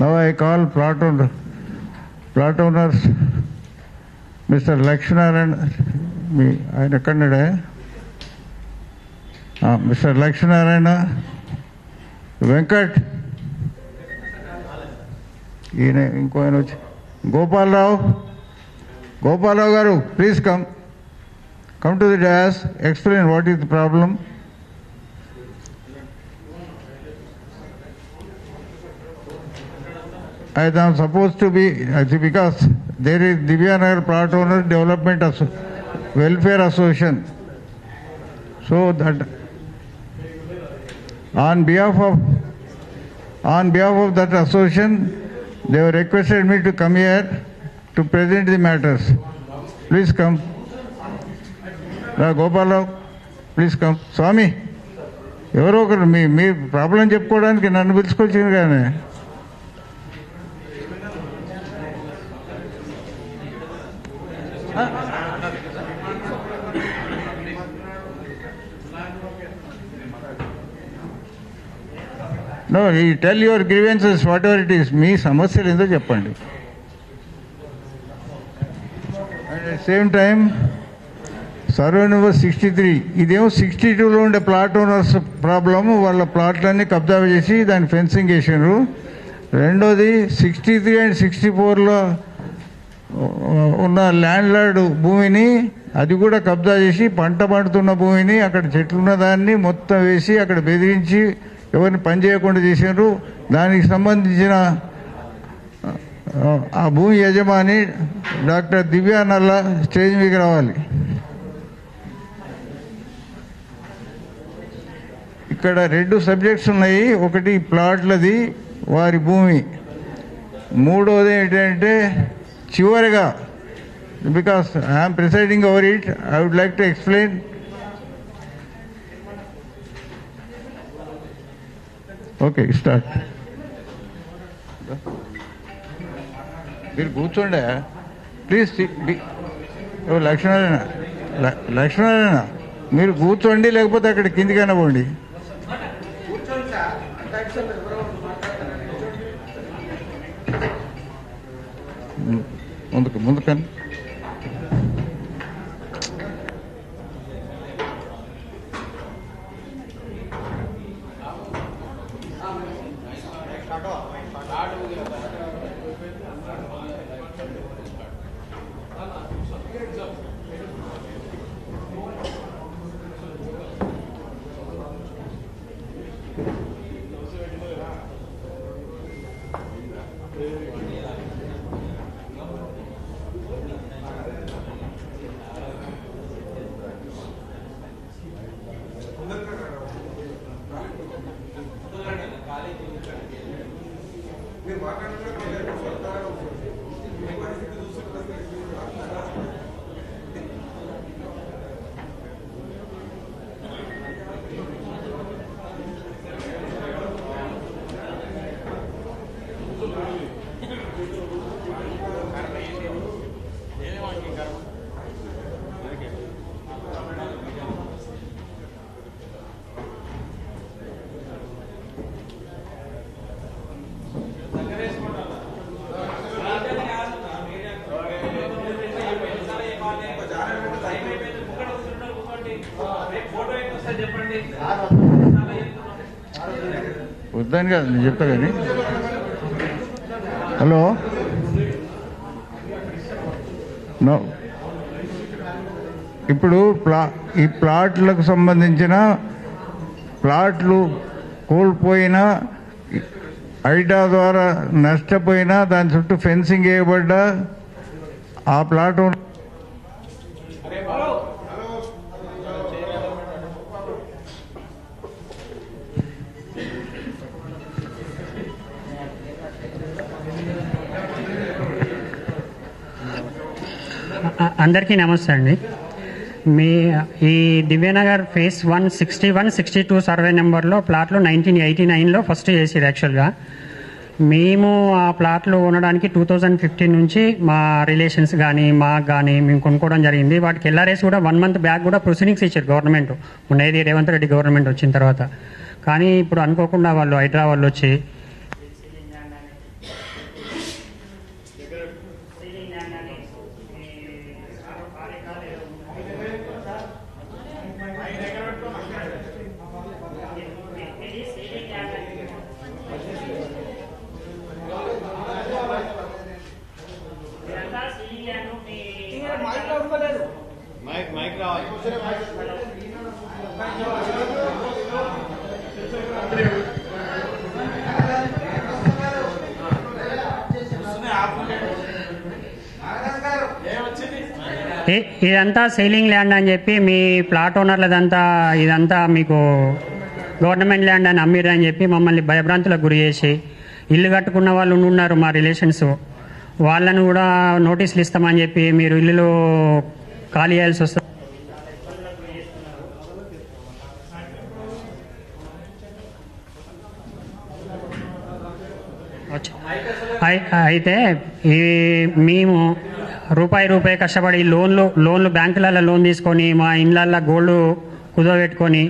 Now I call plot owners, Mr. Lakshnaran, Mr. Lakshnaran, Venkat, Gopal Rao Garu, please come to the dais, explain what is the problem. I am supposed to be, because there is Divyanagar Plot Owners Development Welfare Association. So that on behalf of that association, they have requested me to come here to present the matters. Please come. Gopal, please come. Swami, ఎవరో ఒకరు మీ problem చెప్పుకోవడానికి నన్ను పిలుచుకొచ్చింది కానీ No, you tell your grievances, whatever it is. మీ సమస్యలు ఏందో చెప్పండి. At the same time, survey number 63, ఇదేమో 62లో ఉండే ప్లాట్ ఓనర్స్ ప్రాబ్లము. వాళ్ళ ప్లాట్లన్నీ కబ్జా చేసి దాన్ని ఫెన్సింగ్ వేసారు. రెండోది 63 అండ్ 64లో ఉన్న ల్యాండ్ లార్డ్ భూమిని అది కూడా కబ్జా చేసి పంట పండుతున్న భూమిని అక్కడ చెట్లున్న దాన్ని మొత్తం వేసి అక్కడ బెదిరించి ఎవరిని పని చేయకుండా చేశారు. దానికి సంబంధించిన ఆ భూమి యజమాని డాక్టర్ దివ్యా నల్లా స్టేజ్ మీదకి రావాలి. ఇక్కడ 2 సబ్జెక్ట్స్ ఉన్నాయి. ఒకటి ప్లాట్లది, వారి భూమి. మూడోది ఏంటంటే చివరిగా, because I'm presiding over it, I would like to explain. Okay, start. మీరు కూర్చోండి ప్లీజ్. లక్ష్మణ మీరు కూర్చోండి, లేకపోతే అక్కడ కిందికైనా పోండి. ముందుకని వద్దని కాదు నేను చెప్తా కానీ. హలో, నో, ఇప్పుడు ఈ ప్లాట్లకు సంబంధించిన ప్లాట్లు కోల్పోయినా, ఐడా ద్వారా నష్టపోయినా, దాని చుట్టూ ఫెన్సింగ్ వేయబడ్డా ఆ ప్లాట్ అందరికీ నమస్తే అండి. ఈ దివ్యనగర్ ఫేస్ 1, 61, 62 సర్వే నెంబర్లో ప్లాట్లు 1989లో ఫస్ట్ చేసేది. యాక్చువల్గా మేము ఆ ప్లాట్లు కొనడానికి 2015 నుంచి మా రిలేషన్స్ కానీ మాకు కానీ మేము కొనుక్కోవడం జరిగింది. వాటికి ఎల్ఆర్ఎస్ కూడా 1 month బ్యాక్ కూడా ప్రొసీడింగ్స్ ఇచ్చారు గవర్నమెంట్, ఉన్నది రేవంత్ రెడ్డి గవర్నమెంట్ వచ్చిన తర్వాత. కానీ ఇప్పుడు అనుకోకుండా వాళ్ళు హైదరాబాద్ వచ్చి ఇదంతా సేలింగ్ ల్యాండ్ అని చెప్పి మీ ప్లాట్ ఓనర్లదంతా ఇదంతా మీకు గవర్నమెంట్ ల్యాండ్ అని అమ్మిర్రు అని చెప్పి మమ్మల్ని భయభ్రాంతులకు గురి చేసి ఇల్లు కట్టుకున్న వాళ్ళు ఉన్నారు మా రిలేషన్స్, వాళ్ళను కూడా నోటీసులు ఇస్తామని చెప్పి మీరు ఇల్లులు ఖాళీ చేయాల్సి వస్తుంది. అయితే ఈ మేము రూపాయి కష్టపడి లోన్లు బ్యాంకులలో లోన్ తీసుకొని మా ఇండ్లల్లో గోల్డ్ కుదవబెట్టుకొని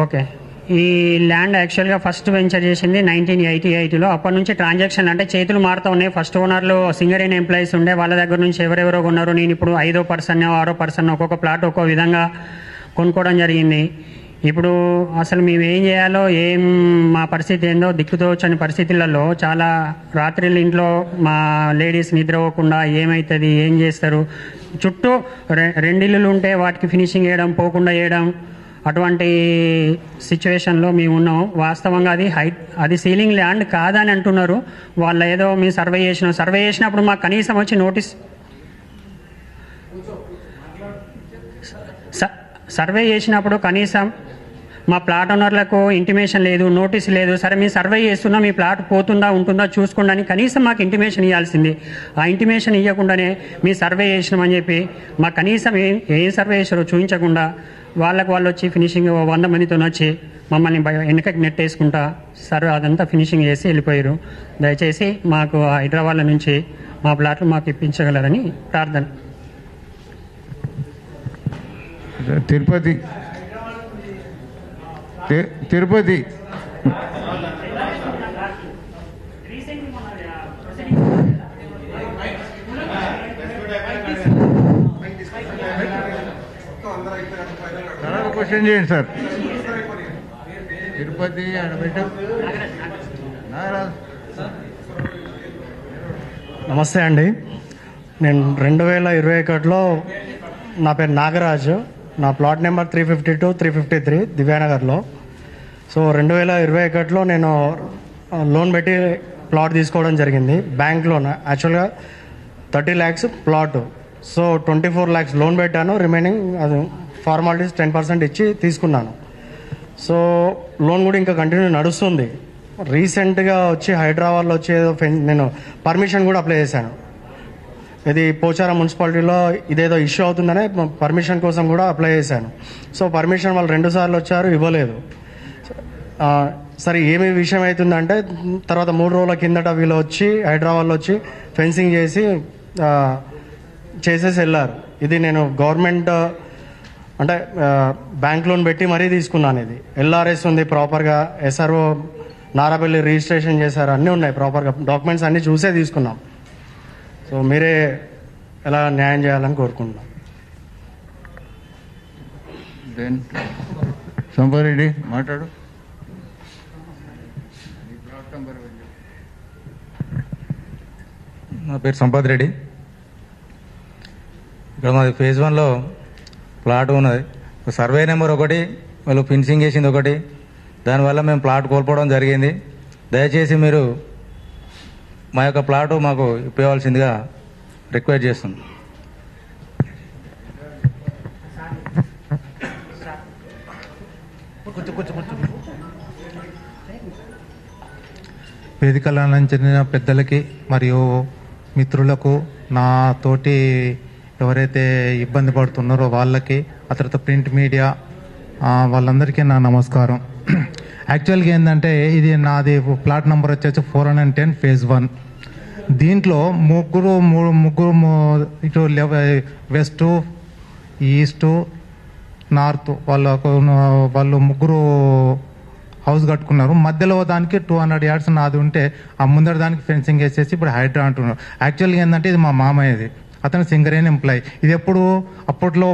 ఓకే. ఈ ల్యాండ్ యాక్చువల్గా ఫస్ట్ వెంచర్ చేసింది 1988లో. అప్పటి నుంచి ట్రాన్సాక్షన్ అంటే చేతులు మారుతూ ఉన్నాయి. ఫస్ట్ ఓనర్లు సింగరేణి ఎంప్లాయీస్ ఉండే, వాళ్ళ దగ్గర నుంచి ఎవరెవరో కొన్నారు. నేను ఇప్పుడు 5వ పర్సన్ 6వ పర్సన్ ఒక్కొక్క ప్లాట్ ఒక్కో విధంగా కొనుక్కోవడం జరిగింది. ఇప్పుడు అసలు మేము ఏం చేయాలో మా పరిస్థితి ఏందో దిక్కుతోచని పరిస్థితులలో చాలా రాత్రిళ్ళు ఇంట్లో మా లేడీస్ నిద్రపోకుండా ఏమవుతుంది ఏం చేస్తారు, చుట్టూ రెండిల్లులు ఉంటే వాటికి ఫినిషింగ్ చేయడం పోకుండా చేయడం, అటువంటి సిచ్యువేషన్లో మేము ఉన్నాం. వాస్తవంగా అది సీలింగ్ ల్యాండ్ కాదని అంటున్నారు వాళ్ళు. ఏదో మేము సర్వే చేసినప్పుడు మాకు కనీసం వచ్చి నోటీస్ సర్వే చేసినప్పుడు కనీసం మా ప్లాట్ ఓనర్లకు ఇంటిమేషన్ లేదు, నోటీస్ లేదు. సరే మేము సర్వే చేస్తున్నా, మీ ప్లాట్ పోతుందా ఉంటుందా చూసుకోండి అని కనీసం మాకు ఇంటిమేషన్ ఇవ్వాల్సింది. ఆ ఇంటిమేషన్ ఇవ్వకుండానే మీ సర్వే చేసినామని చెప్పి మాకు కనీసం ఏం సర్వే చేసారో చూపించకుండా వాళ్ళు వచ్చి ఫినిషింగ్ 100 మందితో వచ్చి మమ్మల్ని వెనకకి నెట్టేసుకుంటా సర్వే అదంతా ఫినిషింగ్ చేసి వెళ్ళిపోయారు. దయచేసి మాకు హైదరాబాద్ నుంచి మా ప్లాట్లు మాకు ఇప్పించగలరని ప్రార్థన. తిరుపతి క్వశ్చన్ చేయండి సార్. తిరుపతి నమస్తే అండి. నేను 2021లో నా పేరు నాగరాజు, నా ప్లాట్ నెంబర్ 352, 353 దివ్యానగర్లో. సో 2021లో నేను లోన్ పెట్టి ప్లాట్ తీసుకోవడం జరిగింది. బ్యాంక్ లోన్ యాక్చువల్గా 30 lakhs plot. So 24 lakhs loan పెట్టాను, రిమైనింగ్ అది ఫార్మాలిటీస్ 10% ఇచ్చి తీసుకున్నాను. సో లోన్ కూడా ఇంకా కంటిన్యూ నడుస్తుంది. రీసెంట్గా వచ్చి హైదరాబాద్లో వచ్చి నేను పర్మిషన్ కూడా అప్లై చేశాను. ఇది పోచారం మున్సిపాలిటీలో ఇదేదో ఇష్యూ అవుతుందనే పర్మిషన్ కోసం కూడా అప్లై చేశాను. సో పర్మిషన్ వాళ్ళు 2 సార్లు వచ్చారు, ఇవ్వలేదు. సరే ఏమి విషయం అవుతుందంటే తర్వాత 3 రోజుల కిందట వీళ్ళు వచ్చి హైదరాబాద్లో వచ్చి ఫెన్సింగ్ చేసేసి వెళ్ళారు. ఇది నేను గవర్నమెంట్ అంటే బ్యాంక్ లోన్ పెట్టి మరీ తీసుకున్నాను. ఇది ఎల్ఆర్ఎస్ ఉంది ప్రాపర్గా, ఎస్ఆర్ఓ నారాపల్లి రిజిస్ట్రేషన్ చేశారు, అన్నీ ఉన్నాయి ప్రాపర్గా, డాక్యుమెంట్స్ అన్నీ చూసే తీసుకున్నాం. సో మీరే ఎలా న్యాయం చేయాలని కోరుకుంటున్నాం. సంపారెడ్డి మాట్లాడు. నా పేరు సంపత్ రెడ్డి. ఇక్కడ మాది ఫేజ్ 1లో ప్లాట్ ఉన్నది. సర్వే నెంబర్ ఒకటి, వాళ్ళు ఫినిషింగ్ చేసింది ఒకటి, దానివల్ల మేము ప్లాట్ కోల్పోవడం జరిగింది. దయచేసి మీరు మా యొక్క ప్లాటు మాకు ఇవ్వవలసిందిగా రిక్వెస్ట్ చేస్తున్నాం. వేదికలను చెందిన పెద్దలకి మరియు మిత్రులకు, నా తోటి ఎవరైతే ఇబ్బంది పడుతున్నారో వాళ్ళకి, ఆ తర్వాత ప్రింట్ మీడియా వాళ్ళందరికీ నా నమస్కారం. యాక్చువల్గా ఏంటంటే ఇది నాది ప్లాట్ నెంబర్ వచ్చేసి 410 ఫేజ్ 1. దీంట్లో ముగ్గురు ఇటు వెస్ట్, ఈస్ట్, నార్త్ వాళ్ళు ముగ్గురు హౌస్ కట్టుకున్నారు. మధ్యలో దానికి 200 yards నాది ఉంటే ఆ ముందర దానికి ఫెన్సింగ్ వేసేసి ఇప్పుడు హైడ్రా అంటున్నారు. యాక్చువల్గా ఏంటంటే ఇది మా మామయ్యది. అతను సింగరేణి ఎంప్లాయీ. ఇది ఎప్పుడు అప్పట్లో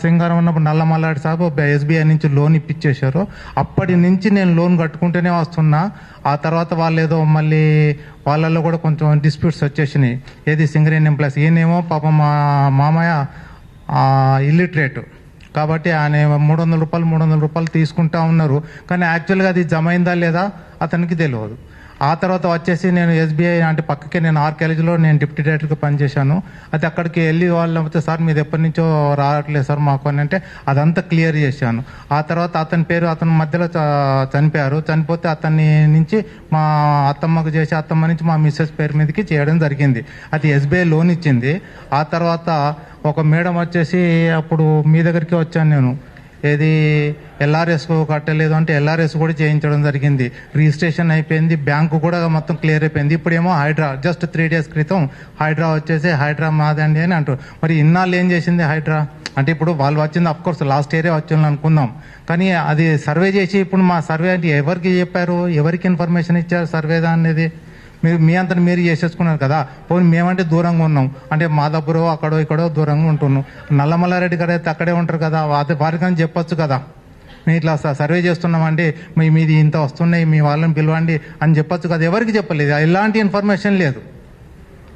సింగరం ఉన్నప్పుడు నల్లమల్లాడి సాబ్ SBI నుంచి లోన్ ఇప్పించేశారు. అప్పటి నుంచి నేను లోన్ కట్టుకుంటూనే వస్తున్నా. ఆ తర్వాత వాళ్ళు ఏదో మళ్ళీ వాళ్ళల్లో కూడా కొంచెం డిస్ప్యూట్స్ వచ్చేసినాయి. ఏది సింగరేణి ఎంప్లాయీస్. ఈయనేమో పాపం మా మామయ్య ఇల్లిటరేట్ కాబట్టి ఆయన 300 రూపాయలు తీసుకుంటా ఉన్నారు. కానీ యాక్చువల్గా అది జమ అయిందా లేదా అతనికి తెలియదు. ఆ తర్వాత వచ్చేసి నేను SBI అంటే పక్కకే నేను ఆర్కియాలజీలో నేను డిప్యూటీ డైరెక్టర్గా పనిచేశాను. అయితే అక్కడికి వెళ్ళి వాళ్ళు అయితే సార్ మీది ఎప్పటి నుంచో రావట్లేదు సార్ మాకు అని అంటే అదంతా క్లియర్ చేశాను. ఆ తర్వాత అతని మధ్యలో చనిపోయారు. చనిపోతే అతన్ని నుంచి మా అత్తమ్మకు చేసి అత్తమ్మ నుంచి మా మిస్సెస్ పేరు మీదకి చేయడం జరిగింది. అది SBI లోన్ ఇచ్చింది. ఆ తర్వాత ఒక మేడం వచ్చేసి అప్పుడు మీ దగ్గరికి వచ్చాను నేను, ఏది LRS కట్టలేదు అంటే LRS కూడా చేయించడం జరిగింది. రిజిస్ట్రేషన్ అయిపోయింది, బ్యాంకు కూడా మొత్తం క్లియర్ అయిపోయింది. ఇప్పుడేమో హైడ్రా జస్ట్ 3 days క్రితం హైడ్రా వచ్చేసి హైడ్రా మాదండి అని అంటారు. మరి ఇన్నాళ్ళు ఏం చేసింది హైడ్రా అంటే ఇప్పుడు వాళ్ళు వచ్చింది అఫ్కోర్స్ లాస్ట్ ఇయరే వచ్చింది అనుకుందాం. కానీ అది సర్వే చేసి ఇప్పుడు మా సర్వే అంటే ఎవరికి చెప్పారు, ఎవరికి ఇన్ఫర్మేషన్ ఇచ్చారు సర్వే అనేది మీరు మీ అంతా మీరు చేసేసుకున్నారు కదా. పోనీ మేమంటే దూరంగా ఉన్నాం, అంటే మాదాపురం అక్కడో ఇక్కడో దూరంగా ఉంటున్నాం. నల్లమల్లారెడ్డి గారు అయితే అక్కడే ఉంటారు కదా, వారికని చెప్పొచ్చు కదా మేము ఇట్లా సర్వే చేస్తున్నామండి, మీది ఇంత వస్తున్నాయి మీ వాళ్ళని పిలవండి అని చెప్పొచ్చు కదా. ఎవరికి చెప్పలేదు, ఎలాంటి ఇన్ఫర్మేషన్ లేదు.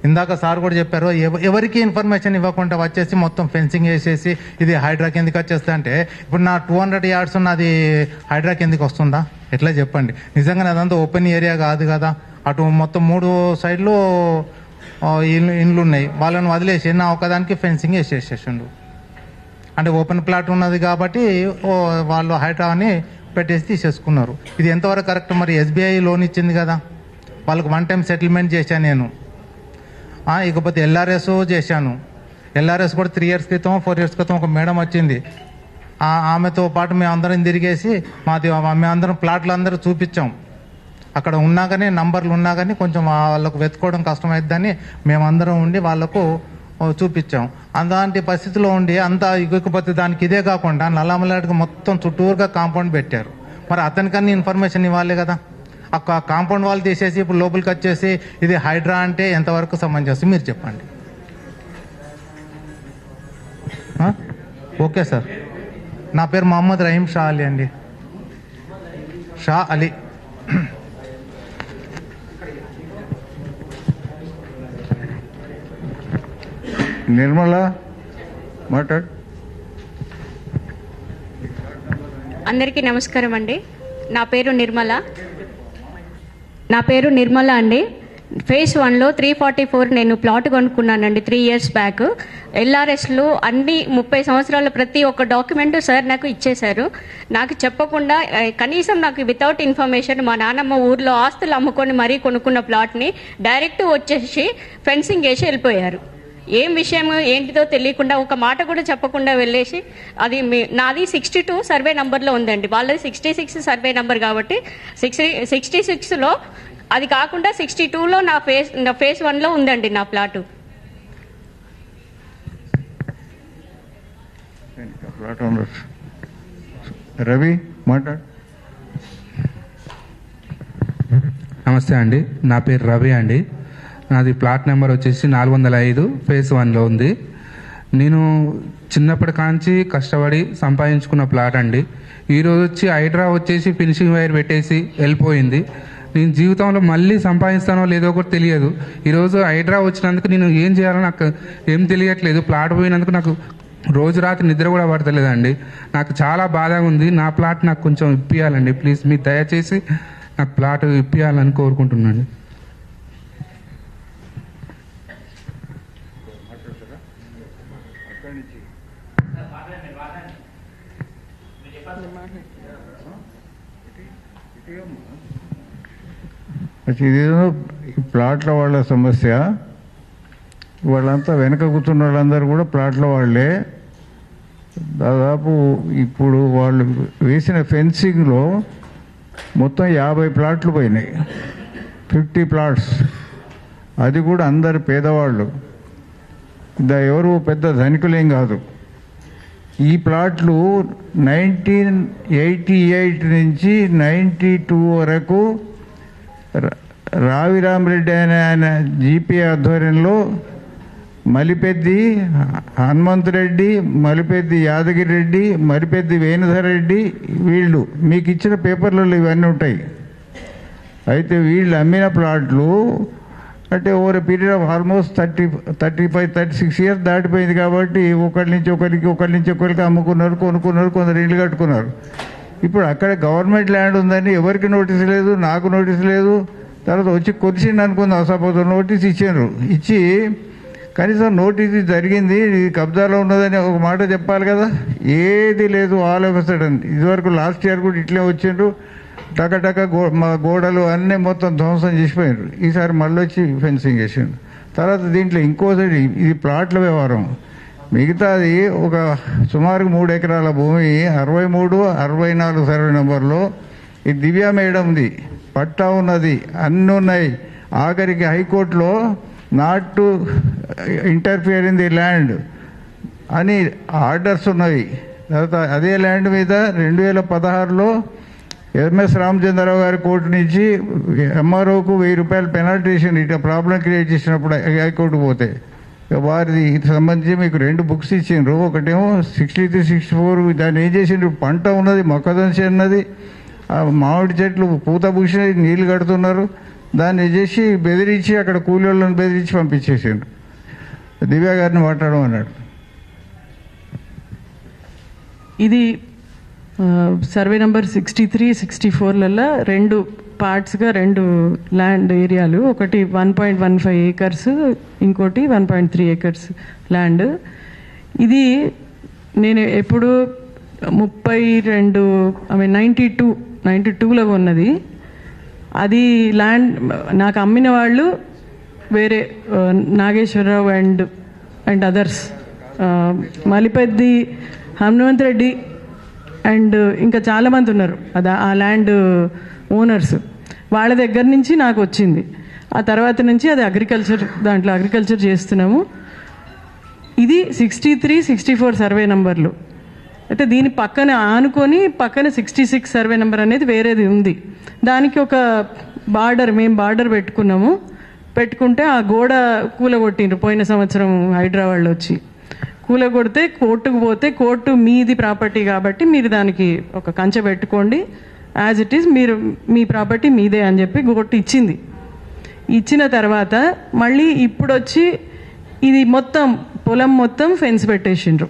ఇందాక సార్ కూడా చెప్పారు ఎవరికి ఇన్ఫర్మేషన్ ఇవ్వకుండా వచ్చేసి మొత్తం ఫెన్సింగ్ వేసేసి ఇది హైడ్రా కిందకి వచ్చేస్తా అంటే ఇప్పుడు నా 200 yards ఉన్నది హైడ్రా కిందకి వస్తుందా ఎట్లా చెప్పండి. నిజంగా అదంతా ఓపెన్ ఏరియా కాదు కదా. అటు మొత్తం 3 sides ఇండ్లు ఉన్నాయి, వాళ్ళని వదిలేసి నా ఒకదానికి ఫెన్సింగ్ వేసేసేసిండు. అంటే ఓపెన్ ప్లాట్ ఉన్నది కాబట్టి వాళ్ళు హైడ్రా అని పెట్టేసి తీసేసుకున్నారు. ఇది ఎంతవరకు కరెక్ట్? మరి SBI లోన్ ఇచ్చింది కదా, వాళ్ళకి 1 time సెటిల్మెంట్ చేశాను నేను. ఇకపోతే LRS చేశాను. LRS కూడా 3 years క్రితం 4 years క్రితం ఒక మేడం వచ్చింది. ఆమెతో పాటు మేము అందరం తిరిగేసి మేమందరం ప్లాట్లు అందరూ చూపించాం. అక్కడ ఉన్నా కానీ నంబర్లు ఉన్నా కానీ కొంచెం వాళ్ళకు వెతుకోవడం కష్టమైద్దని మేమందరం ఉండి వాళ్ళకు చూపించాం. అలాంటి పరిస్థితిలో ఉండి అంతా ఇకపోతే దానికి ఇదే కాకుండా నల్లమల్లాడికి మొత్తం చుట్టూరుగా కాంపౌండ్ పెట్టారు. మరి అతనికన్నా ఇన్ఫర్మేషన్ ఇవ్వాలి కదా. ఆ కాంపౌండ్ వాళ్ళు తీసేసి ఇప్పుడు లోపలికి వచ్చేసి ఇది హైడ్రా అంటే ఎంతవరకు సమంజసం మీరు చెప్పండి. ఓకే సార్, నా పేరు మొహమ్మద్ రహీం షా అలీ అండి. షా అలీ. నిర్మల మాట్లాడు. అందరికీ నమస్కారం అండి. నా పేరు నిర్మల అండి. ఫేజ్ 1లో 344 నేను ప్లాట్ కొనుక్కున్నానండి 3 years బ్యాక్. LRSలో అన్ని 30 సంవత్సరాల ప్రతి ఒక్క డాక్యుమెంట్ సార్ నాకు ఇచ్చేశారు. నాకు చెప్పకుండా కనీసం నాకు వితౌట్ ఇన్ఫర్మేషన్ మా నాన్నమ్మ ఊర్లో ఆస్తులు అమ్ముకొని మరీ కొనుక్కున్న ప్లాట్ని డైరెక్ట్ వచ్చేసి ఫెన్సింగ్ వేసి వెళ్ళిపోయారు. ఏం విషయం ఏంటిదో తెలియకుండా ఒక మాట కూడా చెప్పకుండా వెళ్ళేసి అది నాది 62 సర్వే నంబర్లో ఉందండి, వాళ్ళది 66 సర్వే నంబర్ కాబట్టి 66లో అది కాకుండా 62లో నా ఫేజ్ 1లో ఉందండి నా ప్లాటు. రవి మాట్లాడు. నమస్తే అండి, నా పేరు రవి అండి. నాది ప్లాట్ నెంబర్ వచ్చేసి 405 ఫేజ్ 1లో ఉంది. నేను చిన్నప్పటి కాంచి కష్టపడి సంపాదించుకున్న ప్లాట్ అండి. ఈరోజు వచ్చి హైడ్రా వచ్చేసి ఫినిషింగ్ వైర్ పెట్టేసి వెళ్ళిపోయింది. నేను జీవితంలో మళ్ళీ సంపాదిస్తానో లేదో కూడా తెలియదు. ఈరోజు హైడ్రా వచ్చినందుకు నేను ఏం చేయాలో నాకు ఏం తెలియట్లేదు. ప్లాట్ పోయినందుకు నాకు రోజు రాత్రి నిద్ర కూడా పడతలేదండి. నాకు చాలా బాధగా ఉంది. నా ప్లాట్ నాకు కొంచెం ఇప్పియాలండి ప్లీజ్. మీరు దయచేసి నాకు ప్లాట్ ఇప్పియాలని కోరుకుంటున్నాను. ఇదేదో ఈ ప్లాట్ల వాళ్ళ సమస్య. వాళ్ళంతా వెనక కూర్చున్న వాళ్ళందరూ కూడా ప్లాట్ల వాళ్ళే. దాదాపు ఇప్పుడు వాళ్ళు వేసిన ఫెన్సింగ్లో మొత్తం 50 ప్లాట్లు పోయినాయి, 50 plots. అది కూడా అందరు పేదవాళ్ళు, ఎవరు పెద్ద ధనికులేం కాదు. ఈ ప్లాట్లు 1988 నుంచి 92 వరకు రావిరామరెడ్డి ఆయన జీపీ ఆధ్వర్యంలో మలిపెద్ది హనుమంతరెడ్డి, మలిపెద్ది యాదగిరి రెడ్డి, మలిపెద్ది వేణుధర్ రెడ్డి, వీళ్ళు మీకు ఇచ్చిన పేపర్లలో ఇవన్నీ ఉంటాయి. అయితే వీళ్ళు అమ్మిన ప్లాట్లు అంటే over period of almost 35-36 years దాటిపోయింది కాబట్టి ఒకరి నుంచి ఒకరికి అమ్ముకున్నారు, కొనుక్కున్నారు, కొందరు ఇల్లు కట్టుకున్నారు. ఇప్పుడు అక్కడ గవర్నమెంట్ ల్యాండ్ ఉందని ఎవరికి నోటీస్ లేదు, నాకు నోటీస్ లేదు. తర్వాత వచ్చి కొలిసిండు అనుకుంది, అసపోజు నోటీస్ ఇచ్చారు. ఇచ్చి కనీసం నోటీస్ జరిగింది, ఇది కబ్జాలో ఉన్నదని ఒక మాట చెప్పాలి కదా. ఏది లేదు, ఆల్ ఆఫ్ సడన్. ఇదివరకు లాస్ట్ ఇయర్ కూడా ఇట్లే వచ్చిండ్రు, టకటక మా గోడలు అన్నీ మొత్తం ధ్వంసం చేసిపోయినారు. ఈసారి మళ్ళీ వచ్చి ఫెన్సింగ్ వేసిండు. తర్వాత దీంట్లో ఇంకోసారి ఇది ప్లాట్ల వ్యవహారం. మిగతాది ఒక సుమారు 3 ఎకరాల భూమి 63, 64 సర్వే నెంబర్లో ఈ దివ్య మేడంది పట్టా ఉన్నది, అన్నీ ఉన్నాయి. ఆఖరికి హైకోర్టులో not to interfere in the land అని ఆర్డర్స్ ఉన్నాయి. తర్వాత అదే ల్యాండ్ మీద 2016లో ఎంఎస్ రామచంద్రరావు గారి కోర్టు నుంచి ఎంఆర్ఓకు 1000 రూపాయలు పెనాల్టీ వేసింది, ఇట్లా ప్రాబ్లం క్రియేట్ చేసినప్పుడు హైకోర్టు పోతే. వారిది సంబంధించి మీకు 2 బుక్స్ ఇచ్చిండ్రు. ఒకటేమో 63, 64 దాన్ని ఏం చేసిండ్రు, పంట ఉన్నది, మొక్కజొన్న ఉన్నది, మామిడి చెట్లు పూత పూసి నీళ్లు కడుతున్నారు. దాన్ని చేసి బెదిరించి అక్కడ కూలీలను బెదిరించి పంపించేసిండ్రు. దివ్య గారిని మాట్లాడమన్నాడు. ఇది సర్వే నెంబర్ 63, 64లలో 2 పార్ట్స్గా 2 ల్యాండ్ ఏరియాలు. ఒకటి 1.15 ఏకర్స్, ఇంకోటి 1.3 ఏకర్స్ ల్యాండ్. ఇది నేను ఎప్పుడు 92లో ఉన్నది. అది ల్యాండ్ నాకు అమ్మిన వాళ్ళు వేరే Nageswara Rao and others, Malipeddi Hanumanth Reddy and ఇంకా చాలామంది ఉన్నారు ఆ ల్యాండ్ ఓనర్స్. వాళ్ళ దగ్గర నుంచి నాకు వచ్చింది. ఆ తర్వాత నుంచి అది దాంట్లో అగ్రికల్చర్ చేస్తున్నాము. ఇది 63, 64 సర్వే నెంబర్లు. అయితే దీని పక్కన ఆనుకొని పక్కన 66 సర్వే నెంబర్ అనేది వేరేది ఉంది. దానికి ఒక మేము బార్డర్ పెట్టుకుంటే ఆ గోడ కూలగొట్టిండ్రు పోయిన సంవత్సరం హైదరాబాద్లో వచ్చి. కూలగొడితే కోర్టుకు పోతే కోర్టు మీది ప్రాపర్టీ కాబట్టి మీరు దానికి ఒక కంచె పెట్టుకోండి, as it is me property మీదే అని చెప్పి కోర్టు ఇచ్చింది. ఇచ్చిన తర్వాత మళ్ళీ ఇప్పుడు వచ్చి ఇది పొలం మొత్తం ఫెన్స్ పెట్టేసిండ్రు.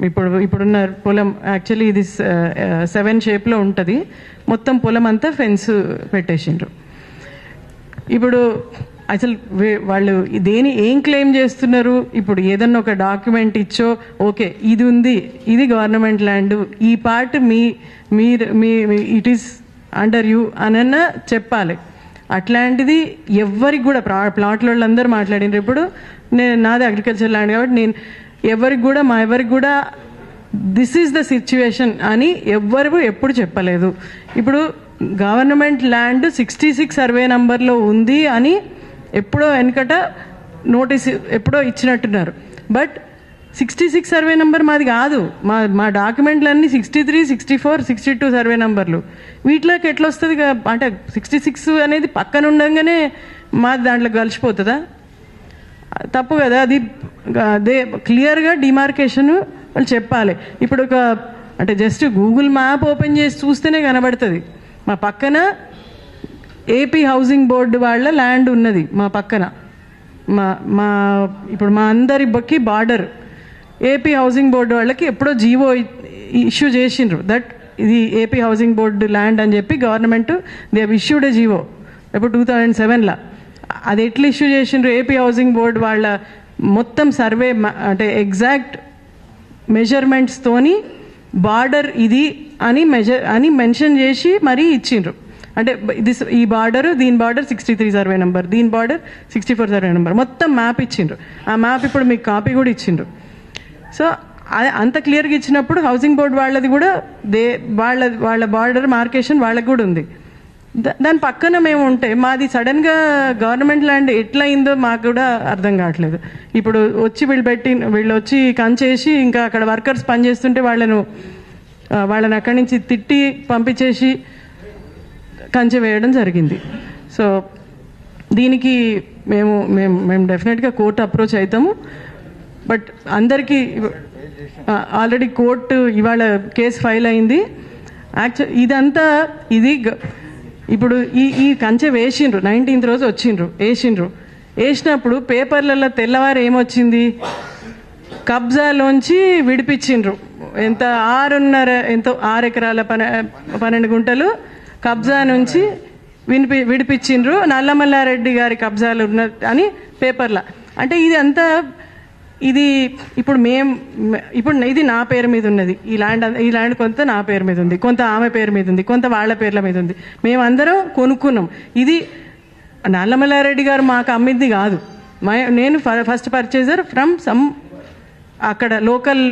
ఇప్పుడున్న పొలం యాక్చువల్లీ ఇది 7 షేప్లో ఉంటుంది. మొత్తం పొలం అంతా ఫెన్స్ పెట్టేసిండ్రు. ఇప్పుడు అసలు వాళ్ళు ఏం క్లెయిమ్ చేస్తున్నారు? ఇప్పుడు ఏదన్నా ఒక డాక్యుమెంట్ ఇచ్చో ఓకే ఇది ఉంది, ఇది గవర్నమెంట్ ల్యాండ్, ఈ part it is under you అనన్నా చెప్పాలి. అట్లాంటిది ఎవరికి కూడా ప్లాట్ల వాళ్ళందరూ మాట్లాడినారు. ఇప్పుడు నాది అగ్రికల్చర్ ల్యాండ్ కాబట్టి నేను ఎవరికి కూడా దిస్ ఈజ్ ద సిచ్యువేషన్ అని ఎవ్వరు ఎప్పుడు చెప్పలేదు. ఇప్పుడు గవర్నమెంట్ ల్యాండ్ 66 సర్వే నంబర్లో ఉంది అని ఎప్పుడో వెనకట నోటీస్ ఎప్పుడో ఇచ్చినట్టున్నారు. బట్ 66 సర్వే నెంబర్ మాది కాదు. మా డాక్యుమెంట్లన్నీ 63, 64, 62 సర్వే నెంబర్లు. వీటిలోకి ఎట్లా వస్తుంది? అంటే 66 అనేది పక్కన ఉండగానే మాది దాంట్లో కలిసిపోతుందా? తప్పు కదా. అది అదే క్లియర్గా డిమార్కేషన్ వాళ్ళు చెప్పాలి. ఇప్పుడు అంటే జస్ట్ గూగుల్ మ్యాప్ ఓపెన్ చేసి చూస్తేనే కనబడుతుంది. మా పక్కన ఏపీ హౌసింగ్ బోర్డు వాళ్ళ ల్యాండ్ ఉన్నది. మా పక్కన ఇప్పుడు మా అందరి బొక్కి బార్డర్ ఏపీ హౌసింగ్ బోర్డు వాళ్ళకి ఎప్పుడో జీవో ఇష్యూ చేసిండ్రు దట్ ఇది ఏపీ హౌసింగ్ బోర్డు ల్యాండ్ అని చెప్పి government they have issued a GO ఎప్పుడు 2007లో. అది ఎట్లా ఇష్యూ చేసిండ్రు? ఏపీ హౌసింగ్ బోర్డు వాళ్ళ మొత్తం సర్వే అంటే ఎగ్జాక్ట్ మెజర్మెంట్స్తోని బార్డర్ ఇది అని మెన్షన్ చేసి మరీ ఇచ్చిండ్రు. అంటే ఈ బార్డర్ దీని బార్డర్ 63 సర్వే నెంబర్, దీని బార్డర్ 64 సర్వే నెంబర్, మొత్తం మ్యాప్ ఇచ్చిండ్రు. ఆ మ్యాప్ ఇప్పుడు మీకు కాపీ కూడా ఇచ్చిండ్రు. సో అంత క్లియర్గా ఇచ్చినప్పుడు హౌసింగ్ బోర్డు వాళ్ళది కూడా వాళ్ళ బార్డర్ మార్కేషన్ వాళ్ళకి కూడా ఉంది. దాని పక్కన మేము ఉంటే మాది సడన్గా గవర్నమెంట్ ల్యాండ్ ఎట్లా అయిందో మాకు కూడా అర్థం కావట్లేదు. ఇప్పుడు వచ్చి వీళ్ళు వచ్చి కంచేసి ఇంకా అక్కడ వర్కర్స్ పనిచేస్తుంటే వాళ్ళని అక్కడి నుంచి తిట్టి పంపించేసి కంచె వేయడం జరిగింది. సో దీనికి మేము డెఫినెట్గా కోర్టు అప్రోచ్ అవుతాము. బట్ అందరికీ ఆల్రెడీ కోర్టు ఇవాళ కేసు ఫైల్ అయింది. ఇదంతా ఇప్పుడు ఈ కంచె వేసిండ్రు, 19th రోజు వేసినప్పుడు పేపర్లలో తెల్లవారు ఏమొచ్చింది, కబ్జాలోంచి విడిపించిండ్రు. ఎంత 6 ఎకరాల 12 గుంటలు కబ్జా నుంచి విడిపించిండ్రు, నల్లమల్లారెడ్డి గారి కబ్జాలు ఉన్న అని పేపర్ల. అంటే ఇది ఇప్పుడు ఇది నా పేరు మీద ఉన్నది, ఈ ల్యాండ్ కొంత నా పేరు మీద ఉంది, కొంత ఆమె పేరు మీద ఉంది, కొంత వాళ్ళ పేర్ల మీద ఉంది. మేమందరం కొనుక్కున్నాం. ఇది నల్లమల్లారెడ్డి గారు మాకు అమ్మింది కాదు. నేను ఫస్ట్ పర్చేజర్ ఫ్రమ్ సమ్ అక్కడ local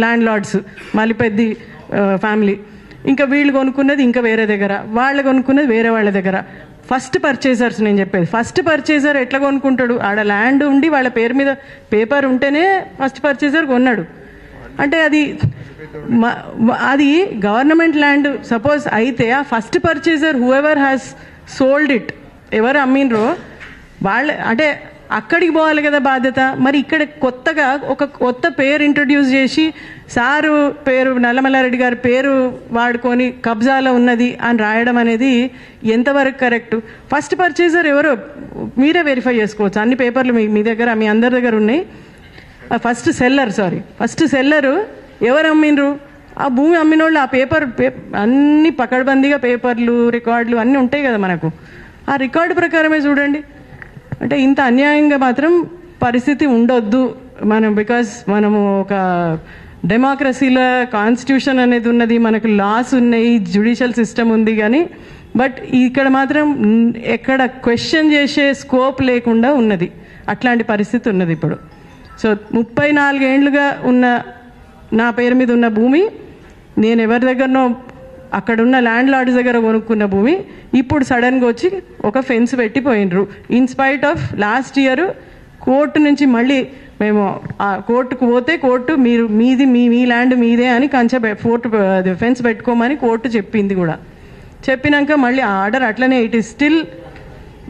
landlords, Malipeddi family. ఇంకా వీళ్ళు కొనుక్కున్నది ఇంకా వేరే దగ్గర, వాళ్ళు కొనుక్కున్నది వేరే వాళ్ళ దగ్గర. ఫస్ట్ పర్చేజర్స్ నేను చెప్పేది. ఫస్ట్ పర్చేజర్ ఎట్లా కొనుక్కుంటాడు? ఆడ ల్యాండ్ ఉండి వాళ్ళ పేరు మీద పేపర్ ఉంటేనే ఫస్ట్ పర్చేజర్ కొన్నాడు. అంటే అది గవర్నమెంట్ ల్యాండ్ సపోజ్ అయితే ఆ first purchaser whoever has sold it, ఎవరు అమ్మినరో వాళ్ళే, అంటే అక్కడికి పోవాలి కదా బాధ్యత. మరి ఇక్కడ కొత్తగా ఒక కొత్త పేరు ఇంట్రడ్యూస్ చేసి సారు పేరు, నల్లమల్లారెడ్డి గారి పేరు వాడుకొని కబ్జాలో ఉన్నది అని రాయడం అనేది ఎంతవరకు కరెక్ట్? ఫస్ట్ పర్చేజర్ ఎవరో మీరే వెరిఫై చేసుకోవచ్చు. అన్ని పేపర్లు మీ దగ్గర, మీ అందరి దగ్గర ఉన్నాయి. ఫస్ట్ సెల్లరు ఎవరు అమ్మినరు? ఆ భూమి అమ్మిన వాళ్ళు ఆ పేపర్ అన్ని పకడ్బందీగా పేపర్లు, రికార్డులు అన్నీ ఉంటాయి కదా మనకు. ఆ రికార్డు ప్రకారమే చూడండి. అంటే ఇంత అన్యాయంగా మాత్రం పరిస్థితి ఉండొద్దు బికాస్ మనము ఒక డెమోక్రసీలో కాన్స్టిట్యూషన్ అనేది ఉన్నది, మనకు లాస్ ఉన్నాయి, జ్యుడిషియల్ సిస్టమ్ ఉంది. కానీ బట్ ఇక్కడ మాత్రం ఎక్కడ క్వశ్చన్ చేసే స్కోప్ లేకుండా ఉన్నది. అట్లాంటి పరిస్థితి ఉన్నది ఇప్పుడు. సో 34 ఏండ్లుగా ఉన్న నా పేరు మీద ఉన్న భూమి, నేను ఎవరి దగ్గరనో అక్కడున్న ల్యాండ్ లార్డ్స్ దగ్గర కొనుక్కున్న భూమి ఇప్పుడు సడన్గా వచ్చి ఒక ఫెన్స్ పెట్టిపోయినరు. In spite of last year court నుంచి మళ్ళీ మేము కోర్టుకు పోతే కోర్టు మీ ల్యాండ్ మీదే అని ఫెన్స్ పెట్టుకోమని కోర్టు చెప్పింది కూడా. చెప్పినాక మళ్ళీ ఆ ఆర్డర్ అట్లనే ఇట్ ఈస్ స్టిల్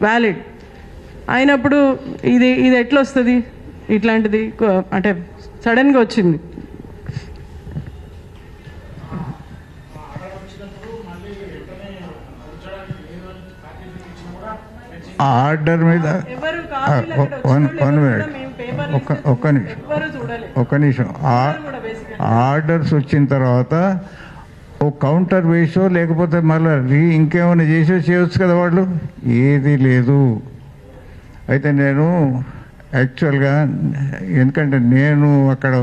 వ్యాలిడ్ అయినప్పుడు ఇది ఎట్లా వస్తుంది? ఇట్లాంటిది అంటే సడన్గా వచ్చింది. ఆర్డర్ మీద ఒక్క నిమిషం ఆర్డర్స్ వచ్చిన తర్వాత ఓ కౌంటర్ వేసో లేకపోతే మళ్ళీ ఇంకేమైనా చేయొచ్చు కదా వాళ్ళు. ఏది లేదు. అయితే నేను యాక్చువల్గా ఎందుకంటే నేను అక్కడ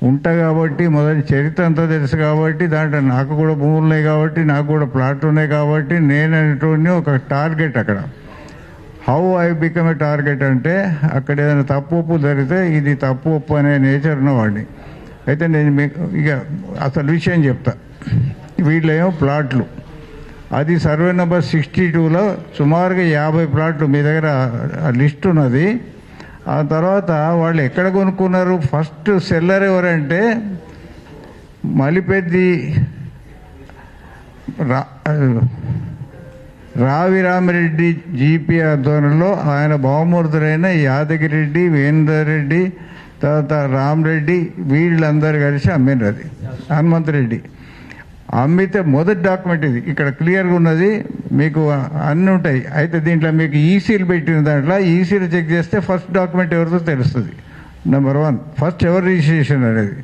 ఉంటా కాబట్టి మొదటి చరిత్ర అంతా తెలుసు కాబట్టి దాంట్లో నాకు కూడా భూములు ఉన్నాయి కాబట్టి నాకు కూడా ప్లాట్లు ఉన్నాయి కాబట్టి నేను అనేటువంటి ఒక టార్గెట్ అక్కడ. How I become a target అంటే అక్కడ ఏదైనా తప్పు ఒప్పు జరిగితే ఇది తప్పు ఒప్పు అనే నేచర్ ఉన్నవాడిని. అయితే నేను మీకు ఇక అసలు విషయం చెప్తా. వీళ్ళేమో ప్లాట్లు, అది సర్వే నెంబర్ 62లో సుమారుగా 50 ప్లాట్లు మీ దగ్గర లిస్ట్ ఉన్నది. ఆ తర్వాత వాళ్ళు ఎక్కడ కొనుక్కున్నారు? ఫస్ట్ సెల్లర్ ఎవరంటే మలిపెద్ది రావిరామిరెడ్డి జీపీ ఆధ్వర్యంలో ఆయన బహుమూర్తులైన యాదగిరెడ్డి, వేందరెడ్డి, తర్వాత రామరెడ్డి వీళ్ళందరూ కలిసి అమ్మినారు. అది హనుమంతరెడ్డి అమ్మితే మొదటి డాక్యుమెంట్ ఇది. ఇక్కడ క్లియర్గా ఉన్నది, మీకు అన్నీ ఉంటాయి. అయితే దీంట్లో మీకు ఈసీలు పెట్టిన దాంట్లో ఈసీలు చెక్ చేస్తే ఫస్ట్ డాక్యుమెంట్ ఎవరితో తెలుస్తుంది. నెంబర్ 1 ఫస్ట్ ఎవరు రిజిస్ట్రేషన్ అనేది.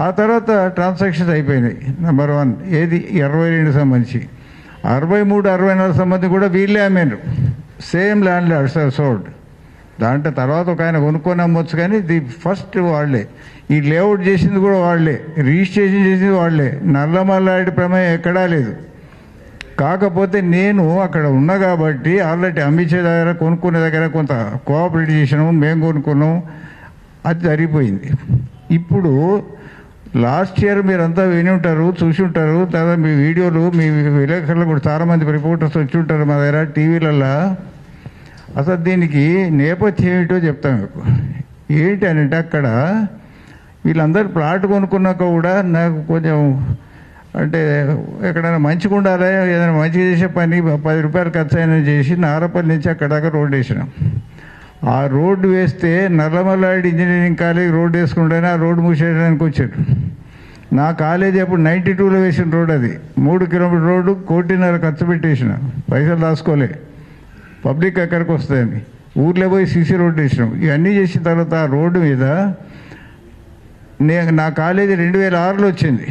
ఆ తర్వాత ట్రాన్సాక్షన్స్ అయిపోయినాయి. నెంబర్ 1 ఏది 22 సంబంధించి 63, 64 సంబంధించి కూడా వీళ్ళే అమ్మారు. Same landlords sold. దాంట్లో తర్వాత ఒక ఆయన కొనుక్కొని అమ్మొచ్చు, కానీ ది ఫస్ట్ వాళ్ళే. ఈ లేఅవుట్ చేసింది కూడా వాళ్ళే, రిజిస్ట్రేషన్ చేసింది వాళ్ళే. నల్లమల్లారెడ్డి ప్రమేయం ఎక్కడా లేదు. కాకపోతే నేను అక్కడ ఉన్నా కాబట్టి ఆల్రెడీ అమ్మించే దగ్గర కొనుక్కునే దగ్గర కొంత కోఆపరేట్ చేసినాము, మేము కొనుక్కున్నాము, అది జరిగిపోయింది. ఇప్పుడు లాస్ట్ ఇయర్ మీరంతా విని ఉంటారు, చూసి ఉంటారు, తర్వాత మీ వీడియోలు మీ విలేకరులు కూడా చాలామంది రిపోర్టర్స్ వచ్చి ఉంటారు మా దగ్గర టీవీలలో. అసలు దీనికి నేపథ్యం ఏమిటో చెప్తాను మీకు. ఏంటి అంటే అక్కడ వీళ్ళందరూ ప్లాట్ కొనుక్కున్నాక కూడా నాకు కొంచెం అంటే ఎక్కడైనా మంచిగా ఉండాలి, ఏదైనా మంచిగా చేసే పని 10 రూపాయలు ఖర్చు అయినా చేసి నారపల్లి నుంచి అక్కడ దాకా రోడ్డు వేసినాం. ఆ రోడ్డు వేస్తే నల్లమల్లాడి ఇంజనీరింగ్ కాలేజ్ రోడ్డు వేసుకుంటేనే ఆ రోడ్డు మూసేయడానికి వచ్చారు. నా కాలేజీ అప్పుడు 92లో వేసిన రోడ్, అది 3 కిలోమీటర్ రోడ్డు 1.5 కోటి ఖర్చు పెట్టేసిన, పైసలు దాచుకోలే, పబ్లిక్ ఎక్కడికి వస్తాయని ఊర్లో పోయి సీసీ రోడ్డు వేసినాం. ఇవన్నీ చేసిన తర్వాత ఆ రోడ్డు మీద నా కాలేజీ 2006లో వచ్చింది.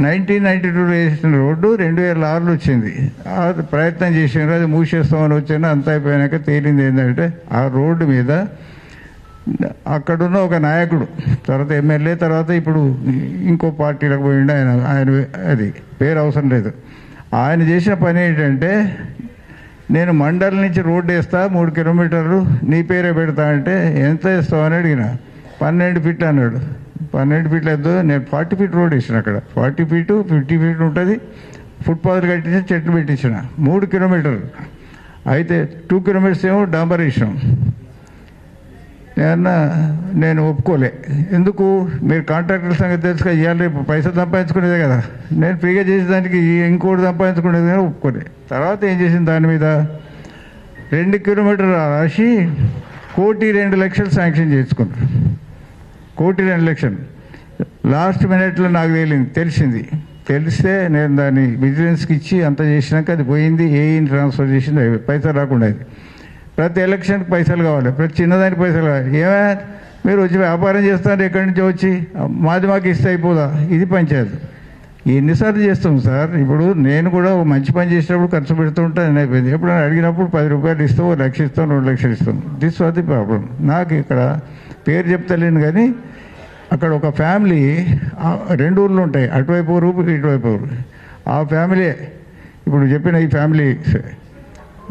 1992లో వేసిన రోడ్డు 2006లో వచ్చింది. ఆ ప్రయత్నం చేసినారు, అది మూసేస్తామని వచ్చాను. అంత అయిపోయాక తేలింది ఏంటంటే ఆ రోడ్డు మీద అక్కడున్న ఒక నాయకుడు, తర్వాత ఎమ్మెల్యే, తర్వాత ఇప్పుడు ఇంకో పార్టీలకు పోయిండు ఆయన అది పేరు అవసరం లేదు. ఆయన చేసిన పని ఏంటంటే, నేను మండలం నుంచి రోడ్డు వేస్తా 3 కిలోమీటర్లు, నీ పేరే పెడతా అంటే ఎంత వేస్తావు అని అడిగిన. 12 ఫీట్లు అన్నాడు. 12 ఫీట్లు వద్దు, నేను 40 ఫీట్ రోడ్ వేసిన. అక్కడ 40 ఫీటు 50 ఫీట్ ఉంటుంది. ఫుట్పాత్ కట్టించి చెట్లు పెట్టించిన 3 కిలోమీటర్లు. అయితే 2 కిలోమీటర్స్ ఏమో డాంబర్ వేసినాం. నేను ఒప్పుకోలే. ఎందుకు, మీరు కాంట్రాక్టర్ సంగతి తెలుసుగా, ఇవాళ రేపు పైసలు సంపాదించుకునేదే కదా, నేను ఫ్రీగా చేసేదానికి ఇంకోటి సంపాదించుకునేది కానీ ఒప్పుకోలే. తర్వాత ఏం చేసింది, దాని మీద 2 కిలోమీటర్లు రాసి 1,02,00,000 శాంక్షన్ చేసుకున్నారు. 1,02,00,000 లాస్ట్ మినిట్లో నాకు తెలిస్తే నేను దాన్ని విజిలెన్స్కి ఇచ్చి అంత చేసినాక అది పోయింది. ఏఈని ట్రాన్స్ఫర్ చేసింది, పైసలు రాకుండా. ప్రతి ఎలక్షన్కి పైసలు కావాలి, ప్రతి చిన్నదానికి పైసలు కావాలి. ఏమైనా మీరు వచ్చి వ్యాపారం చేస్తారు, ఎక్కడి నుంచో వచ్చి మాకు ఇస్తే అయిపోదా? ఇది పంచాయతీ. ఎన్నిసార్లు చేస్తాం సార్? ఇప్పుడు నేను కూడా మంచి పని చేసినప్పుడు ఖర్చు పెడుతూ ఉంటాను, అయిపోయింది. ఎప్పుడైనా అడిగినప్పుడు 10 రూపాయలు ఇస్తాం, 1 లక్ష ఇస్తాం, 2 లక్షలు ఇస్తాం. This was the problem. నాకు ఇక్కడ పేరు చెప్తలేను కానీ అక్కడ ఒక ఫ్యామిలీ, 2 ఊర్లు ఉంటాయి, అటువైపు ఊరు ఇటువైపు ఊరు. ఆ ఫ్యామిలీ ఇప్పుడు చెప్పిన ఈ ఫ్యామిలీ,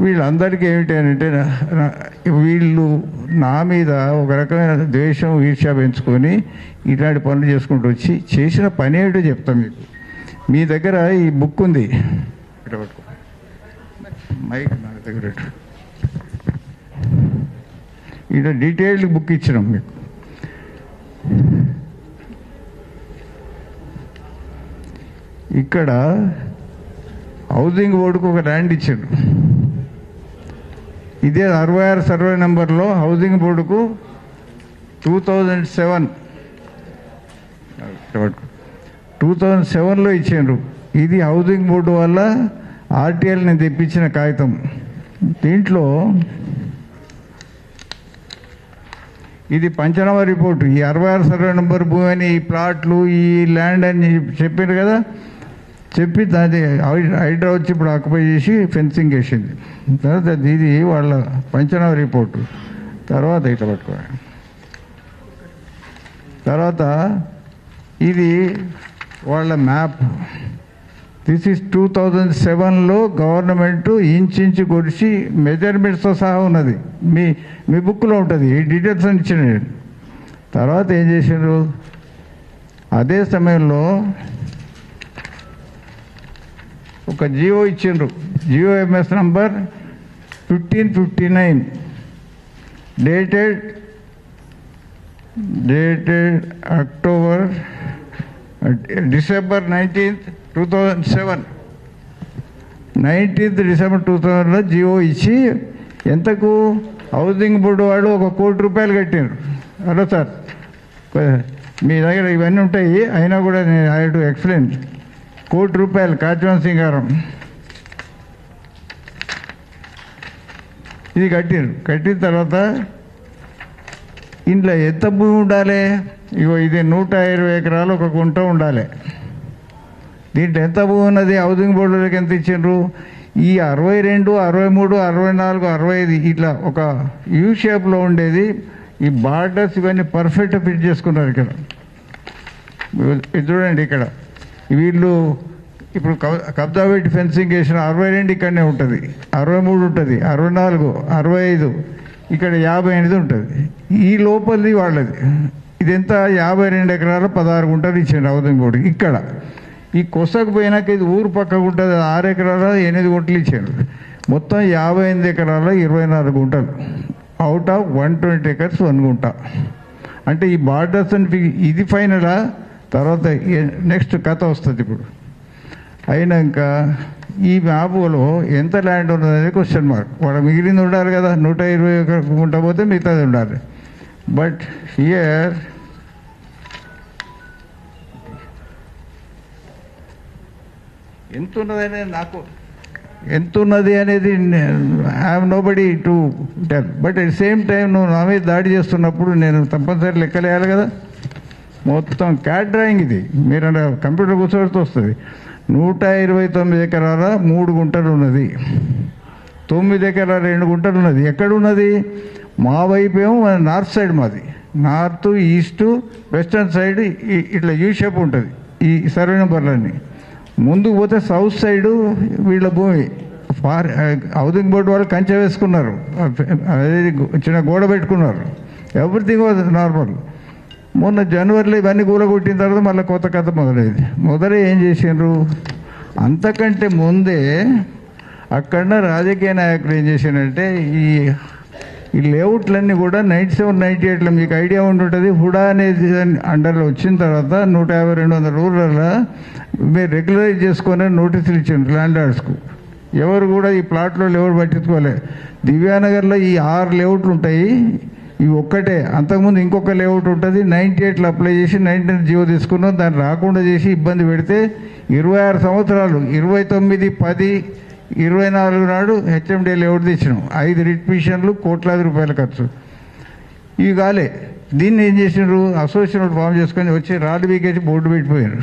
వీళ్ళందరికీ ఏమిటంటే వీళ్ళు నా మీద ఒక రకమైన ద్వేషం, ఈర్ష్య పెంచుకొని ఇట్లాంటి పనులు చేసుకుంటూ వచ్చి చేసిన పని ఏమిటో చెప్తాం మీకు. మీ దగ్గర ఈ బుక్ ఉంది, మైక్ నా దగ్గర, ఇట్లా డీటెయిల్డ్ బుక్ ఇచ్చినాం మీకు. ఇక్కడ హౌసింగ్ బోర్డుకు ఒక ల్యాండ్ ఇచ్చాడు. ఇదే 66 సర్వే నెంబర్లో హౌసింగ్ బోర్డుకు 2007లో ఇచ్చారు. ఇది హౌసింగ్ బోర్డు వల్ల ఆర్టీఎల్ నేను తెప్పించిన కాగితం. దీంట్లో ఇది పంచనామా రిపోర్టు. ఈ 66 సర్వే నెంబర్ భూమి అని, ఈ ప్లాట్లు, ఈ ల్యాండ్ అని చెప్పారు కదా, చెప్పి దాన్ని హైడ్రా వచ్చి ఇప్పుడు ఆక్యుపై చేసి ఫెన్సింగ్ వేసింది. తర్వాత ఇది వాళ్ళ పంచనామా రిపోర్టు. తర్వాత ఇట్లా పట్టుకోవాలి. తర్వాత ఇది వాళ్ళ మ్యాప్. దిస్ ఈజ్ 2007లో గవర్నమెంట్ ఇంచు కొలిచి మెజర్మెంట్స్తో సహా ఉన్నది. మీ బుక్లో ఉంటుంది, ఈ డీటెయిల్స్ అని ఇచ్చిన. తర్వాత ఏం చేశారు, అదే సమయంలో ఒక జియో ఇచ్చిండ్రు, GO MS number 1559 dated December 19th, 2007. 19th December 2007లో జియో ఇచ్చి ఎంతకు హౌసింగ్ బోర్డు వాళ్ళు 1 కోటి రూపాయలు కట్టారు. హలో సార్, మీ దగ్గర ఇవన్నీ ఉంటాయి, అయినా కూడా నేను ఐ టు ఎక్స్ప్లెయిన్. 1 కోటి రూపాయలు కాచివన్ సింగారం ఇది కట్టారు. కట్టిన తర్వాత ఇంట్లో ఎంత భూమి ఉండాలి? ఇగో ఇది 120 ఎకరాలు, 1 గుంట ఉండాలి. దీంట్లో ఎంత భూమి ఉన్నది? హౌసింగ్ బోర్డులకు ఎంత ఇచ్చిండ్రు? ఈ 62, 63, 64, 65 ఇట్లా ఒక యూ షేప్లో ఉండేది. ఈ బార్డర్స్ ఇవన్నీ పర్ఫెక్ట్ ఫిట్ చేసుకున్నారు. ఇక్కడ ఇది చూడండి, ఇక్కడ వీళ్ళు ఇప్పుడు కబ్జా పెట్టి ఫెన్సింగ్ వేసిన 62 ఇక్కడనే ఉంటుంది, 63 ఉంటుంది, 64, 65, ఇక్కడ 58 ఉంటుంది. ఈ లోపలిది వాళ్ళది. ఇదెంత 52 ఎకరాలు 16 గుంటలు ఇచ్చిండు హౌసింగ్ బోర్డుకి. ఇక్కడ ఈ కొసకు పోయినాక ఇది ఊరు పక్కకు ఉంటుంది, 6 ఎకరాల 8 గుంటలు ఇచ్చాడు. మొత్తం 58 ఎకరాల 24 గుంటలు. అవుట్ ఆఫ్ 120 acres 1 గుంట. అంటే ఈ బార్డర్స్ అని ఇది ఫైనలా? తర్వాత నెక్స్ట్ కథ వస్తుంది. ఇప్పుడు అయినాక ఈ మ్యాప్లో ఎంత ల్యాండ్ ఉన్నది క్వశ్చన్ మార్క్. వాడు మిగిలింది ఉండాలి కదా, 120 గుంట పోతే మిగతాది ఉండాలి. బట్ హియర్ ఎంత ఉన్నది అనేది I have nobody to tell. But at same time నువ్వు నా మీద దాడి చేస్తున్నప్పుడు నేను తప్పనిసరి లెక్కలేయాలి కదా. మొత్తం క్యాట్ డ్రాయింగ్ ఇది, మీరు కంప్యూటర్ కూర్చోబెడితే వస్తుంది. 129 ఎకరాల 3 గుంటలు ఉన్నది, 9 ఎకరాల 2 గుంటలు ఉన్నది. ఎక్కడున్నది? మా వైపు ఏమో నార్త్ సైడ్, మాది నార్త్, ఈస్ట్, వెస్టర్న్ సైడ్ ఇట్లా యూ షేప్ ఉంటుంది ఈ సర్వే నెంబర్లన్నీ. ముందుకు పోతే సౌత్ సైడు వీళ్ళ భూమి, హౌసింగ్ బోర్డు వాళ్ళు కంచె వేసుకున్నారు, చిన్న గోడ పెట్టుకున్నారు, ఎవ్రీథింగ్ వాజ్ నార్మల్. మొన్న జనవరిలో ఇవన్నీ కూలగొట్టిన తర్వాత మళ్ళీ కొత్త కథ మొదలై ఏం చేసిండ్రు? అంతకంటే ముందే అక్కడ రాజకీయ నాయకులు ఏం చేశారంటే ఈ లేఅవుట్లన్నీ కూడా 97, 98లో మీకు ఐడియా ఉంటుంటుంది. హుడా అనేది అండర్లో వచ్చిన తర్వాత 150-200 ఊర్లలో మీరు రెగ్యులరైజ్ చేసుకొని నోటీసులు ఇచ్చారు ల్యాండ్ లార్డ్స్కు. ఎవరు కూడా ఈ ప్లాట్లో ఎవరు పట్టించుకోలేదు. దివ్యానగర్లో ఈ 6 లేఅవుట్లు ఉంటాయి, ఇవి ఒక్కటే. అంతకుముందు ఇంకొక లేఅవుట్ ఉంటుంది, 98లో అప్లై చేసి 99 జీవో తీసుకున్నాం. దాన్ని రాకుండా చేసి ఇబ్బంది పెడితే 26 సంవత్సరాలు 29/10/24 నాడు హెచ్ఎండి లేఅవుట్ తెచ్చినాం. 5 రిట్ పిటిషన్లు, కోట్లాది రూపాయల ఖర్చు. ఇవి కాలే. దీన్ని ఏం చేసినారు? అసోసియేషన్ ఫామ్ చేసుకొని వచ్చి రాళ్ళు వీకేసి బోర్డు పెట్టిపోయారు.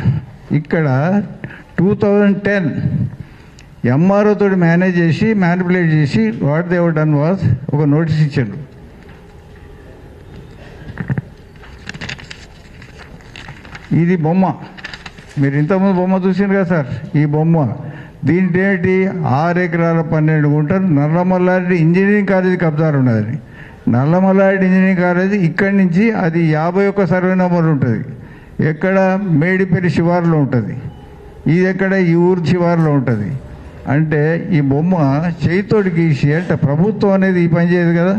ఇక్కడ 2010 ఎంఆర్ఓ తోటి మేనేజ్ చేసి మ్యానిపులేట్ చేసి what they have done was ఒక నోటీస్ ఇచ్చారు. ఇది బొమ్మ, మీరు ఇంతకుముందు బొమ్మ చూసారు కదా సార్, ఈ బొమ్మ. దీంట్లో ఏంటి? 6 ఎకరాల 12 గుంటలు నల్లమల్లారెడ్డి ఇంజనీరింగ్ కాలేజీ కబ్జాలు ఉన్నది. నల్లమల్లారెడ్డి ఇంజనీరింగ్ కాలేజీ ఇక్కడి నుంచి అది 51 సర్వే నెంబర్ ఉంటుంది. ఎక్కడ? మేడిపల్లి శివారులో ఉంటుంది. ఇది ఎక్కడ? ఈ ఊరు శివారులో ఉంటుంది. అంటే ఈ బొమ్మ చేయితోటి గీసి అంటే ప్రభుత్వం అనేది ఈ పని చేయదు కదా.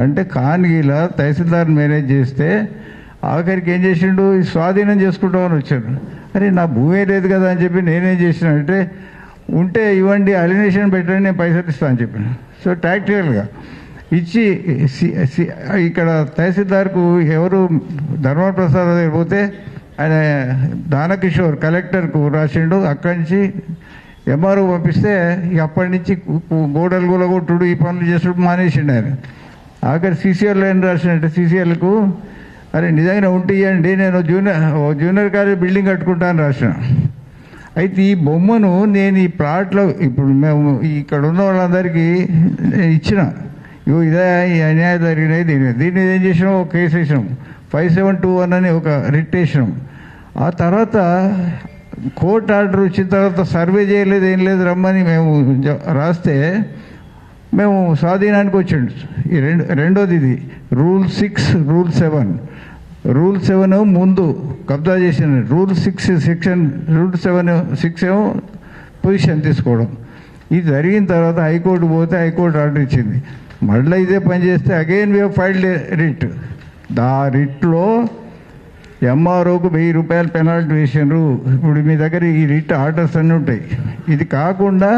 అంటే కాన్గీల తహసీల్దార్ మేనేజ్ చేస్తే ఆఖరికి ఏం చేసిండు? స్వాధీనం చేసుకుంటామని వచ్చాడు. అరే నా భూమే లేదు కదా అని చెప్పి నేనేం చేసిన అంటే, ఉంటే ఇవ్వండి, అలినేషన్ పెట్టండి, నేను పైసలు ఇస్తాను అని చెప్పిన. సో టాక్టికల్గా ఇచ్చి ఇక్కడ తహసీల్దార్కు ఎవరు ధర్మప్రసాద్ దగ్గర పోతే ఆయన దానకిషోర్ కలెక్టర్కు రాసిండు. అక్కడి నుంచి ఎంఆర్ఓ పంపిస్తే అప్పటి నుంచి గోడలు కూలగొట్టుడు ఈ పనులు చేసుడు మానేసిండు ఆయన. ఆఖరి సీసీఎల్లో ఏం రాసిండంటే, సీసీఎల్కు అరే నిజంగా ఉంటే ఇవ్వండి, నేను జూనియర్ కాలేజ్ బిల్డింగ్ కట్టుకుంటాను రాసిన. అయితే ఈ బొమ్మను నేను ఈ ప్లాట్లో ఇప్పుడు మేము ఇక్కడ ఉన్న వాళ్ళందరికీ ఇచ్చిన, ఇగో ఇదే ఈ అన్యాయం జరిగినాయి. దీన్ని ఏం చేసినాం? ఒక కేసు వేసినాం, 5721 అని ఒక రిట్ వేసినాం. ఆ తర్వాత కోర్టు ఆర్డర్ వచ్చిన తర్వాత సర్వే చేయలేదు, ఏం లేదు, రమ్మని మేము రాస్తే మేము స్వాధీనానికి వచ్చిండు. ఈ రెండోది ఇది రూల్ 6, రూల్ 7. రూల్ 7 ముందు కబ్జా చేసిన, రూల్ 6 సెక్షన్, రూల్ 6 ఏమో పొజిషన్ తీసుకోవడం. ఇది జరిగిన తర్వాత హైకోర్టు పోతే హైకోర్టు ఆర్డర్ ఇచ్చింది. మళ్ళీ ఇదే పని చేస్తే again we have filed writ. ఆ రిట్లో ఎంఆర్ఓకు 1000 రూపాయలు పెనాల్టీ వేసారు. ఇప్పుడు మీ దగ్గర ఈ రిట్ ఆర్డర్స్ అన్నీ ఉంటాయి. ఇది కాకుండా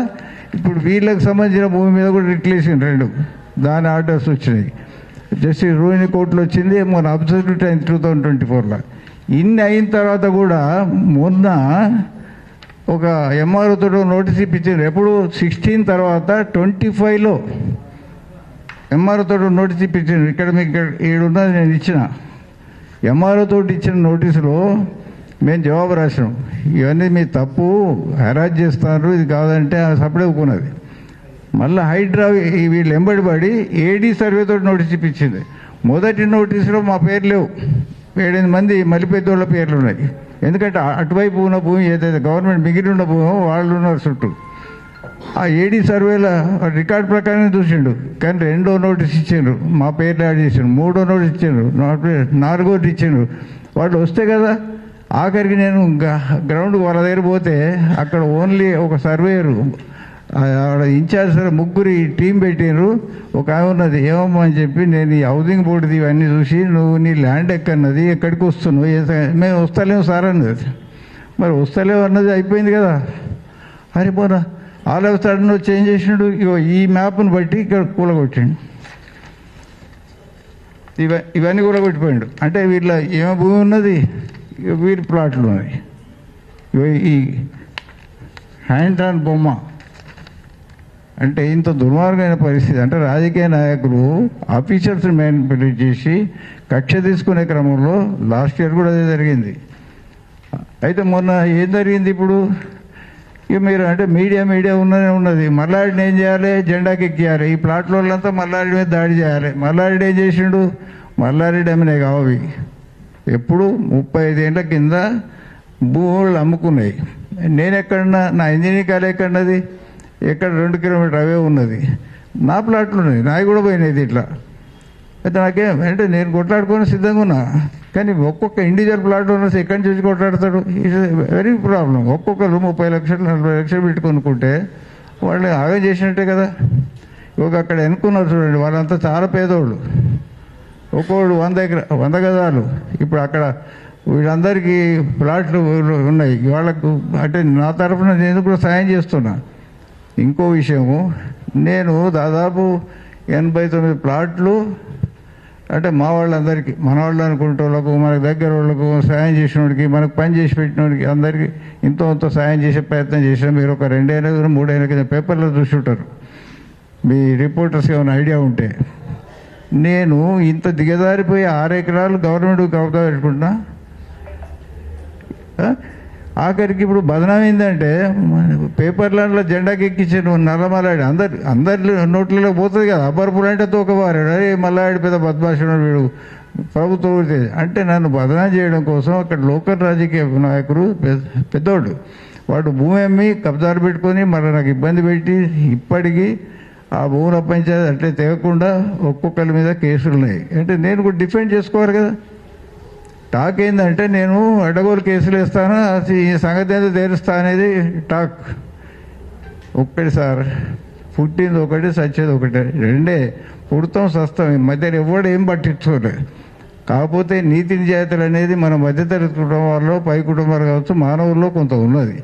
ఇప్పుడు వీళ్ళకి సంబంధించిన భూమి మీద కూడా రిట్లు వేసింది 2, దాని ఆర్డర్స్ వచ్చినాయి. జస్టిస్ రోహిణి కోర్టులో వచ్చింది, మన అబ్సల్యూట్ అయింది 2024లో. ఇన్ని అయిన తర్వాత కూడా మొన్న ఒక ఎంఆర్ఓతో నోటీస్ ఇప్పించారు. ఎప్పుడు? 16 తర్వాత 25లో ఎంఆర్ఓతో నోటీస్ ఇప్పించారు. ఇక్కడ మీకు ఈడున్నది నేను ఇచ్చిన ఎంఆర్ఓ తోటి ఇచ్చిన నోటీసులో మేము జవాబు రాసినాం. ఇవన్నీ మీ తప్పు, హెరాజ్ చేస్తున్నారు, ఇది కాదంటే సపడే ఒప్పుకున్నది. మళ్ళీ హైడ్రా వీళ్ళు ఎంబడిపడి ఏడీ సర్వేతో నోటీస్ ఇప్పించింది. మొదటి నోటీసులో మా పేరు లేవు, 7-8 మంది మలిపెద్దోళ్ళ పేర్లు ఉన్నాయి. ఎందుకంటే అటువైపు ఉన్న భూమి ఏదైతే గవర్నమెంట్ మిగిలి ఉన్న భూమి వాళ్ళు ఉన్నారు చుట్టూ. ఆ ఏడీ సర్వేల రికార్డ్ ప్రకారం చూసిండు. కానీ 2వ నోటీస్ ఇచ్చిండ్రు, మా పేర్లు యాడ్ చేసిండ్రు. 3వ నోటీస్ ఇచ్చిండ్రు, 4వది ఇచ్చిండ్రు. వాళ్ళు వస్తే కదా. ఆఖరికి నేను గ్రౌండ్ వాళ్ళ దగ్గర పోతే అక్కడ ఓన్లీ ఒక సర్వేయరు, ఇన్ఛార్జ్ 3 టీం పెట్టినారు. ఒక ఆమె ఉన్నది, ఏమమ్మా అని చెప్పి, నేను ఈ హౌసింగ్ బోర్డుది ఇవన్నీ చూసి, నువ్వు నీ ల్యాండ్ ఎక్కన్నది, ఎక్కడికి వస్తున్నావు? మేము వస్తలేము సార్ అన్నది. మరి వస్తలేము అన్నది అయిపోయింది కదా. అరే పోనా ఆల్ ఆఫ్ సడన్ చేంజ్ చేసినాడు. ఇగో ఈ మ్యాప్ను బట్టి ఇక్కడ కూలగొట్టిండు. ఇవన్నీ కూలగొట్టిపోయిండు. అంటే వీళ్ళ ఏమో భూమి ఉన్నది, వీరి ప్లాట్లు ఉన్నాయి. ఈ హ్యాండ్ ఆన్ బొమ్మ అంటే ఇంత దుర్మార్గమైన పరిస్థితి. అంటే రాజకీయ నాయకులు ఆఫీసర్స్ మ్యానిపులేట్ చేసి కక్ష తీసుకునే క్రమంలో లాస్ట్ ఇయర్ కూడా అదే జరిగింది. అయితే మొన్న ఏం జరిగింది ఇప్పుడు? ఇక మీరు అంటే మీడియా ఉన్నది. మల్లాడిని ఏం చేయాలి? జెండాకి ఎక్కియాలి. ఈ ప్లాట్ల వాళ్ళంతా మల్లారెడ్డి మీద దాడి చేయాలి. మల్లారెడ్డి ఏం చేసిండు? మల్లారెడ్డి అమ్మినాయి కావి ఎప్పుడు 35 ఏళ్ళ కింద భూములు అమ్ముకున్నాయి. నేను ఎక్కడన్నా, నా ఇంజనీరింగ్ కాలేజ్ ఎక్కడన్నది, ఎక్కడ 2 కిలోమీటర్ అవే ఉన్నది. నా ప్లాట్లు ఉన్నాయి, నాయి కూడా పోయినాయి ఇట్లా. అయితే నాకేం అంటే నేను కొట్లాడుకొని సిద్ధంగా ఉన్నా. కానీ ఒక్కొక్క ఇండివిజువల్ ప్లాట్ ఉన్నది ఎక్కడి నుంచి కొట్లాడతాడు? It's very problem. ఒక్కొక్కరు 30 లక్షలు 40 లక్షలు పెట్టుకొనుకుంటే వాళ్ళు ఆగం చేసినట్టే కదా. అక్కడ ఎన్నుకున్నారు చూడండి, వాళ్ళంతా చాలా పేదోళ్ళు. ఒక్కోడు 100 గజాలు. ఇప్పుడు అక్కడ వీళ్ళందరికీ ప్లాట్లు ఉన్నాయి. వాళ్ళకు అంటే నా తరఫున నేను కూడా సాయం చేస్తున్నా. ఇంకో విషయము, నేను దాదాపు 89 ప్లాట్లు అంటే మా వాళ్ళందరికీ, మన వాళ్ళు అనుకుంటే వాళ్ళకు, మనకు దగ్గర వాళ్ళకు, సాయం చేసిన వాడికి, మనకు పని చేసి పెట్టిన వాడికి అందరికీ ఇంత సాయం చేసే ప్రయత్నం చేసిన. మీరు ఒక 2 ఏళ్ళ 3 ఏళ్ళ కింద పేపర్లో చూసి ఉంటారు, మీ రిపోర్టర్స్ ఏమైనా ఐడియా ఉంటే. నేను ఇంత దిగజారిపోయి 6 ఎకరాలు గవర్నమెంట్ కబ్జా పెట్టుకుంటున్నా. ఆఖరికి ఇప్పుడు బదనాం ఏంటంటే పేపర్లలో జెండాకి ఎక్కించాను నల్లమల్లాడి. అందరి నోట్లలో పోతుంది కదా. అబ్బర్పులు అంటే తోకబారాడు, అరే మల్లాడి పెద్ద బద్మాషుడు వీడు ప్రభుత్వం అంటే నన్ను బదనాం చేయడం కోసం అక్కడ లోకల్ రాజకీయ నాయకుడు పెద్దోడు వాడు భూమి అమ్మి కబ్జాలు పెట్టుకొని మళ్ళీ నాకు ఇబ్బంది పెట్టి ఇప్పటికీ ఆ భూములు అప్పించేది అట్లే తెగకుండా ఒక్కొక్కరి మీద కేసులు ఉన్నాయి. అంటే నేను కూడా డిఫెండ్ చేసుకోవాలి కదా. టాక్ ఏంటంటే నేను అడ్డగోలు కేసులు వేస్తాను, ఈ సంగతి ఏదో తేలుస్తా అనేది టాక్. ఒక్కటి సార్, పుట్టింది ఒకటి, సచ్చేది ఒకటి. రెండే, పుడతాం సస్తాం, ఈ మధ్యలో ఎవడు ఏం పట్టించుకోలేదు. కాకపోతే నీతి నిజాయితీలు అనేది మన మధ్యతరగతి కుటుంబాల్లో, పై కుటుంబాలు కావచ్చు, మానవుల్లో కొంత ఉన్నది.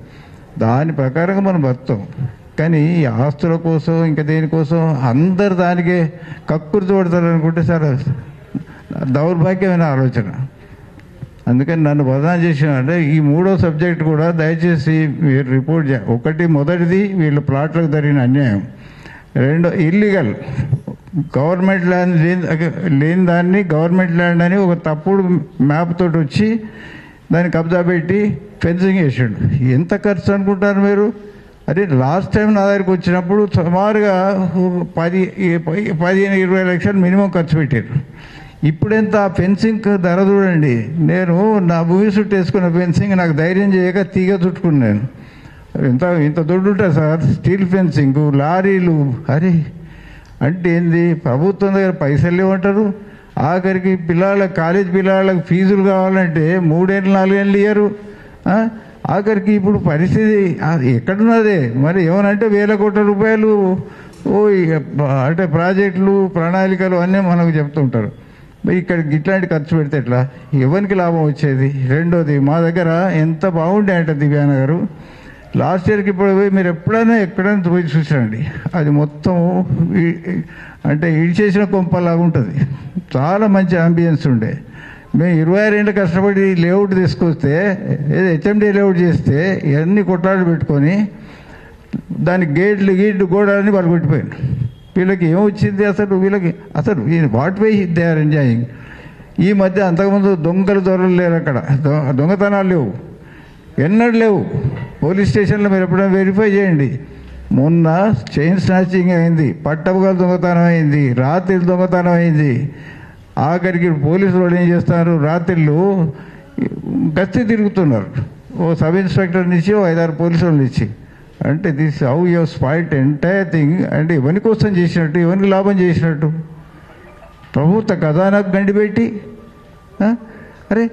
దాని ప్రకారంగా మనం బతాం. కానీ ఈ ఆస్తుల కోసం ఇంకా దేనికోసం అందరు దానికే కక్కుర్తి పడతారు అనుకుంటే సార్ దౌర్భాగ్యమైన ఆలోచన. అందుకని నన్ను బదనాం చేసిన అంటే ఈ 3వ సబ్జెక్ట్ కూడా దయచేసి మీరు రిపోర్ట్ ఒకటి, మొదటిది వీళ్ళు ప్లాట్లకు జరిగిన అన్యాయం. 2 ఇల్లీగల్ గవర్నమెంట్ ల్యాండ్ లేని దాన్ని గవర్నమెంట్ ల్యాండ్ అని ఒక తప్పుడు మ్యాప్ తోటి వచ్చి దాన్ని కబ్జా పెట్టి ఫెన్సింగ్ వేసాడు. ఎంత ఖర్చు అనుకుంటారు మీరు? అదే లాస్ట్ టైం నా దగ్గరికి వచ్చినప్పుడు సుమారుగా 15-20 లక్షలు మినిమం ఖర్చు పెట్టారు. ఇప్పుడెంత ఫెన్సింగ్ ధర చూడండి. నేను నా భూమి చుట్టూ వేసుకున్న ఫెన్సింగ్ నాకు ధైర్యం చేయక తీగ చుట్టుకున్నాను. ఇంత దొడ్డు ఉంటుంది సార్ స్టీల్ ఫెన్సింగ్, లారీలు. అరే అంటే ఏంది? ప్రభుత్వం దగ్గర పైసలు లేవంటారు. ఆఖరికి కాలేజ్ పిల్లలకు ఫీజులు కావాలంటే 3 ఏళ్ళు 4 ఏళ్ళు ఇయ్యరు. ఆఖరికి ఇప్పుడు పరిస్థితి ఎక్కడున్నదే మరి. ఏమనంటే 1000 కోట్ల రూపాయలు అంటే ప్రాజెక్టులు, ప్రణాళికలు అన్నీ మనకు చెప్తుంటారు. ఇక్కడ ఇట్లాంటి ఖర్చు పెడితే ఎట్లా? ఎవరికి లాభం వచ్చేది? రెండోది, మా దగ్గర ఎంత బాగుండే అంటే దివ్యానగర్ లాస్ట్ ఇయర్కి ఇప్పుడు మీరు ఎక్కడైనా పోయి చూసారండి, అది మొత్తం అంటే ఇడిచేసిన కొంపలాగా ఉంటుంది. చాలా మంచి అంబియన్స్ ఉండే. మేము 26 ఏళ్ళు కష్టపడి లేఅవుట్ తీసుకొస్తే, ఏదో హెచ్ఎండి లేఅవుట్ చేస్తే ఇవన్నీ కొట్లాడు పెట్టుకొని దానికి గేట్లు గోడలని వాళ్ళు కొట్టిపోయారు. వీళ్ళకి ఏమొచ్చింది అసలు? వీళ్ళకి అసలు what way they are enjoying. ఈ మధ్య అంతకుముందు దొంగలు లేరు అక్కడ, దొంగతనాలు లేవు, ఎన్నడూ లేవు. పోలీస్ స్టేషన్లో మీరు ఎప్పుడైనా వెరిఫై చేయండి. మొన్న చైన్ స్నాచింగ్ అయింది, పట్టపగలు దొంగతనం అయింది, రాత్రి దొంగతనం అయింది. ఆఖరికి పోలీసులు వాళ్ళు ఏం చేస్తారు, రాత్రిళ్ళు గస్తీ తిరుగుతున్నారు. ఓ సబ్ ఇన్స్పెక్టర్ నుంచి 5-6 పోలీసులు ఇచ్చి. అంటే this how you spoiled entire thing. అంటే ఎవరి కోసం చేసినట్టు, ఎవరికి లాభం చేసినట్టు? ప్రభుత్వ ఖజానాకు గండిపెట్టి. అరే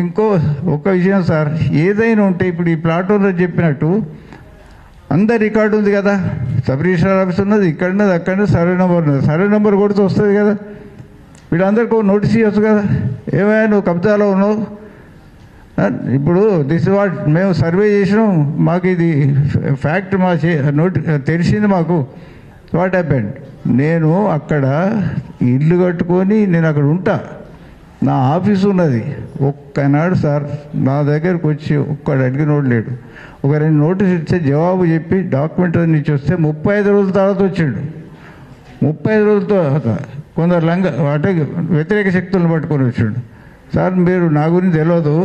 ఇంకో ఒక విషయం సార్, ఏదైనా ఉంటే ఇప్పుడు ఈ ప్లాట్ ఓనర్ చెప్పినట్టు అందరు రికార్డు ఉంది కదా, సబ్ రిజిస్ట్రార్ ఆఫీస్ ఉన్నది, ఇక్కడ ఉన్నది, అక్కడ సర్వే నెంబర్ ఉన్నది. సర్వే నెంబర్ కొడితే వస్తుంది కదా. వీళ్ళందరికీ నోటీస్ ఇవ్వచ్చు కదా, ఏమైనా నువ్వు కబ్జాలో ఉన్నావు ఇప్పుడు దిస్ వాట్ మేము సర్వే చేసినాం, మాకు ఇది ఫ్యాక్ట్ మా తెలిసింది మాకు. వాట్ హ్యాపెండ్, నేను అక్కడ ఇల్లు కట్టుకొని నేను అక్కడ ఉంటా, నా ఆఫీస్ ఉన్నది. ఒక్కనాడు సార్ నా దగ్గరకు వచ్చి ఒక్కడు అడిగినోడు లేడు. ఒక 2 నోటీస్ ఇస్తే జవాబు చెప్పి డాక్యుమెంట్ నుంచి వస్తే 35 రోజుల తర్వాత వచ్చాడు. 35 రోజుల తర్వాత కొందరు అంటే వ్యతిరేక శక్తులను పట్టుకొని వచ్చాడు. సార్ మీరు నా గురించి తెలియదు,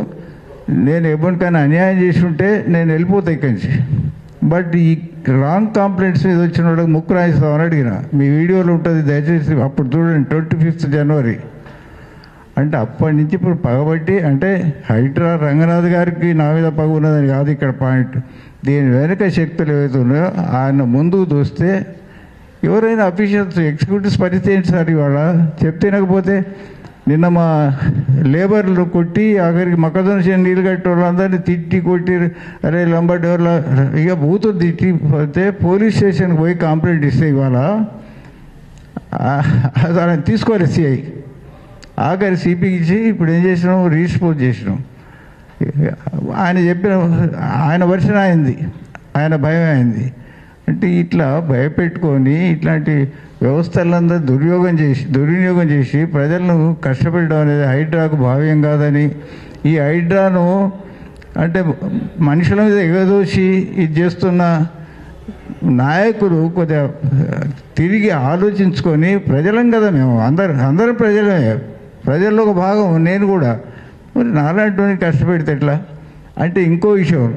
నేను ఎవరికైనా అన్యాయం చేసి ఉంటే నేను వెళ్ళిపోతా ఇక్కడి నుంచి, బట్ ఈ రాంగ్ కంప్లైంట్స్ మీద వచ్చిన వాళ్ళకి ముక్కు రాయిస్తామని అడిగిన. మీ వీడియోలో ఉంటుంది, దయచేసి అప్పుడు చూడండి, 25th జనవరి. అంటే అప్పటి నుంచి ఇప్పుడు పగబట్టి, అంటే హైడ్రా రంగనాథ్ గారికి నా మీద పగ ఉన్నదని కాదు ఇక్కడ పాయింట్. దీని వెనుక శక్తులు ఏవైతే ఉన్నాయో ఆయన ముందుకు చూస్తే ఎవరైనా అఫీషియల్స్ ఎగ్జిక్యూటివ్స్ పరిస్థితి ఏంటి సార్ ఇవాళ చెప్తే వినకపోతే? నిన్న మా లేబర్లు కొట్టి ఆఖరికి మొక్కజొన్న చేను నీళ్ళు కట్టే వాళ్ళందరినీ తిట్టి కొట్టి, అరే లంబడోర్ల ఇక బూతులు తిట్టి పోతే పోలీస్ స్టేషన్కి పోయి కంప్లైంట్ ఇస్తే ఇవాళ ఆయన తీసుకోవాలి సిఐ. ఆఖరి సిపికి ఇచ్చి ఇప్పుడు ఏం చేసినాం, రీస్పోజ్ చేసినాం. ఆయన చెప్పిన ఆయన వర్షన్ అయింది, ఆయన భయం అయింది. అంటే ఇట్లా భయపెట్టుకొని ఇట్లాంటి వ్యవస్థలందరూ దుర్వినియోగం చేసి ప్రజలను కష్టపెట్టడం అనేది హైడ్రాకు భావ్యం కాదని, ఈ హైడ్రాను అంటే మనుషుల మీద ఎగదోసి ఇది చేస్తున్న నాయకులు కొద్దిగా తిరిగి ఆలోచించుకొని, ప్రజలం కదా మేము, అందరం ప్రజలమే, ప్రజల్లో ఒక భాగం నేను కూడా, మరి నాలాంటి కష్టపెడితే ఎట్లా? అంటే ఇంకో విషయం,